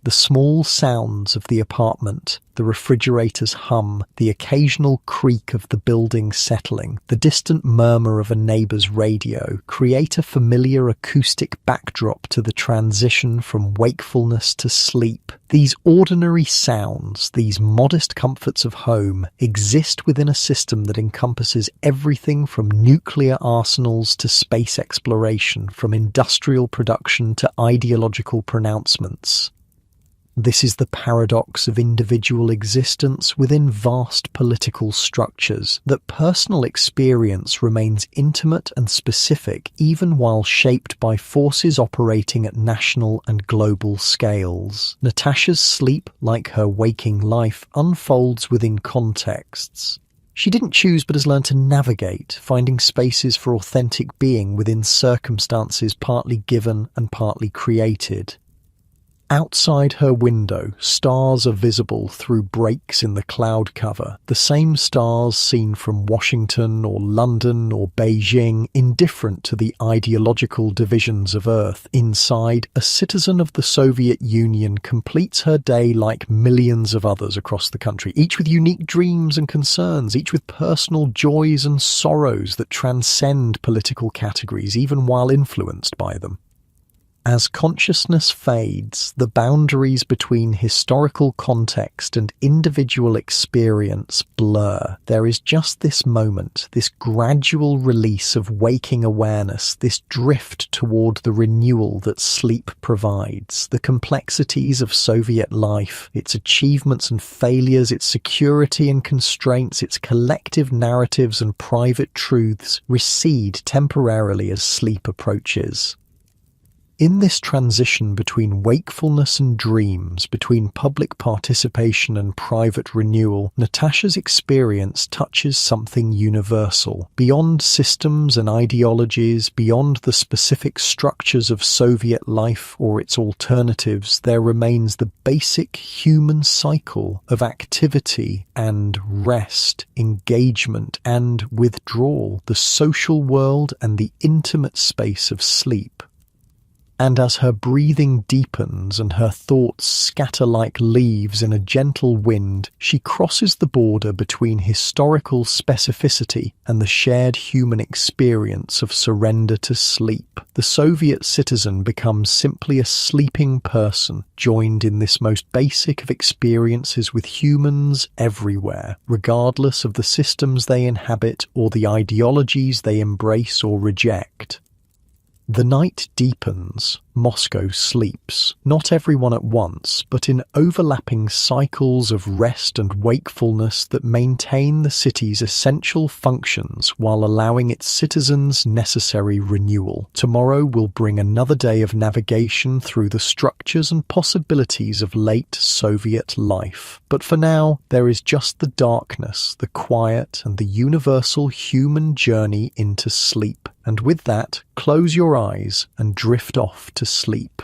The small sounds of the apartment, the refrigerator's hum, the occasional creak of the building settling, the distant murmur of a neighbour's radio create a familiar acoustic backdrop to the transition from wakefulness to sleep. These ordinary sounds, these modest comforts of home, exist within a system that encompasses everything from nuclear arsenals to space exploration, from industrial production to ideological pronouncements. This is the paradox of individual existence within vast political structures, that personal experience remains intimate and specific even while shaped by forces operating at national and global scales. Natasha's sleep, like her waking life, unfolds within contexts. She didn't choose but has learned to navigate, finding spaces for authentic being within circumstances partly given and partly created. Outside her window, stars are visible through breaks in the cloud cover, the same stars seen from Washington or London or Beijing, indifferent to the ideological divisions of Earth. Inside, a citizen of the Soviet Union completes her day like millions of others across the country, each with unique dreams and concerns, each with personal joys and sorrows that transcend political categories, even while influenced by them. As consciousness fades, the boundaries between historical context and individual experience blur. There is just this moment, this gradual release of waking awareness, this drift toward the renewal that sleep provides. The complexities of Soviet life, its achievements and failures, its security and constraints, its collective narratives and private truths recede temporarily as sleep approaches. In this transition between wakefulness and dreams, between public participation and private renewal, Natasha's experience touches something universal. Beyond systems and ideologies, beyond the specific structures of Soviet life or its alternatives, there remains the basic human cycle of activity and rest, engagement and withdrawal, the social world and the intimate space of sleep. And as her breathing deepens and her thoughts scatter like leaves in a gentle wind, she crosses the border between historical specificity and the shared human experience of surrender to sleep. The Soviet citizen becomes simply a sleeping person, joined in this most basic of experiences with humans everywhere, regardless of the systems they inhabit or the ideologies they embrace or reject. The night deepens, Moscow sleeps, not everyone at once, but in overlapping cycles of rest and wakefulness that maintain the city's essential functions while allowing its citizens necessary renewal. Tomorrow will bring another day of navigation through the structures and possibilities of late Soviet life. But for now, there is just the darkness, the quiet, and the universal human journey into sleep. And with that, close your eyes and drift off to sleep.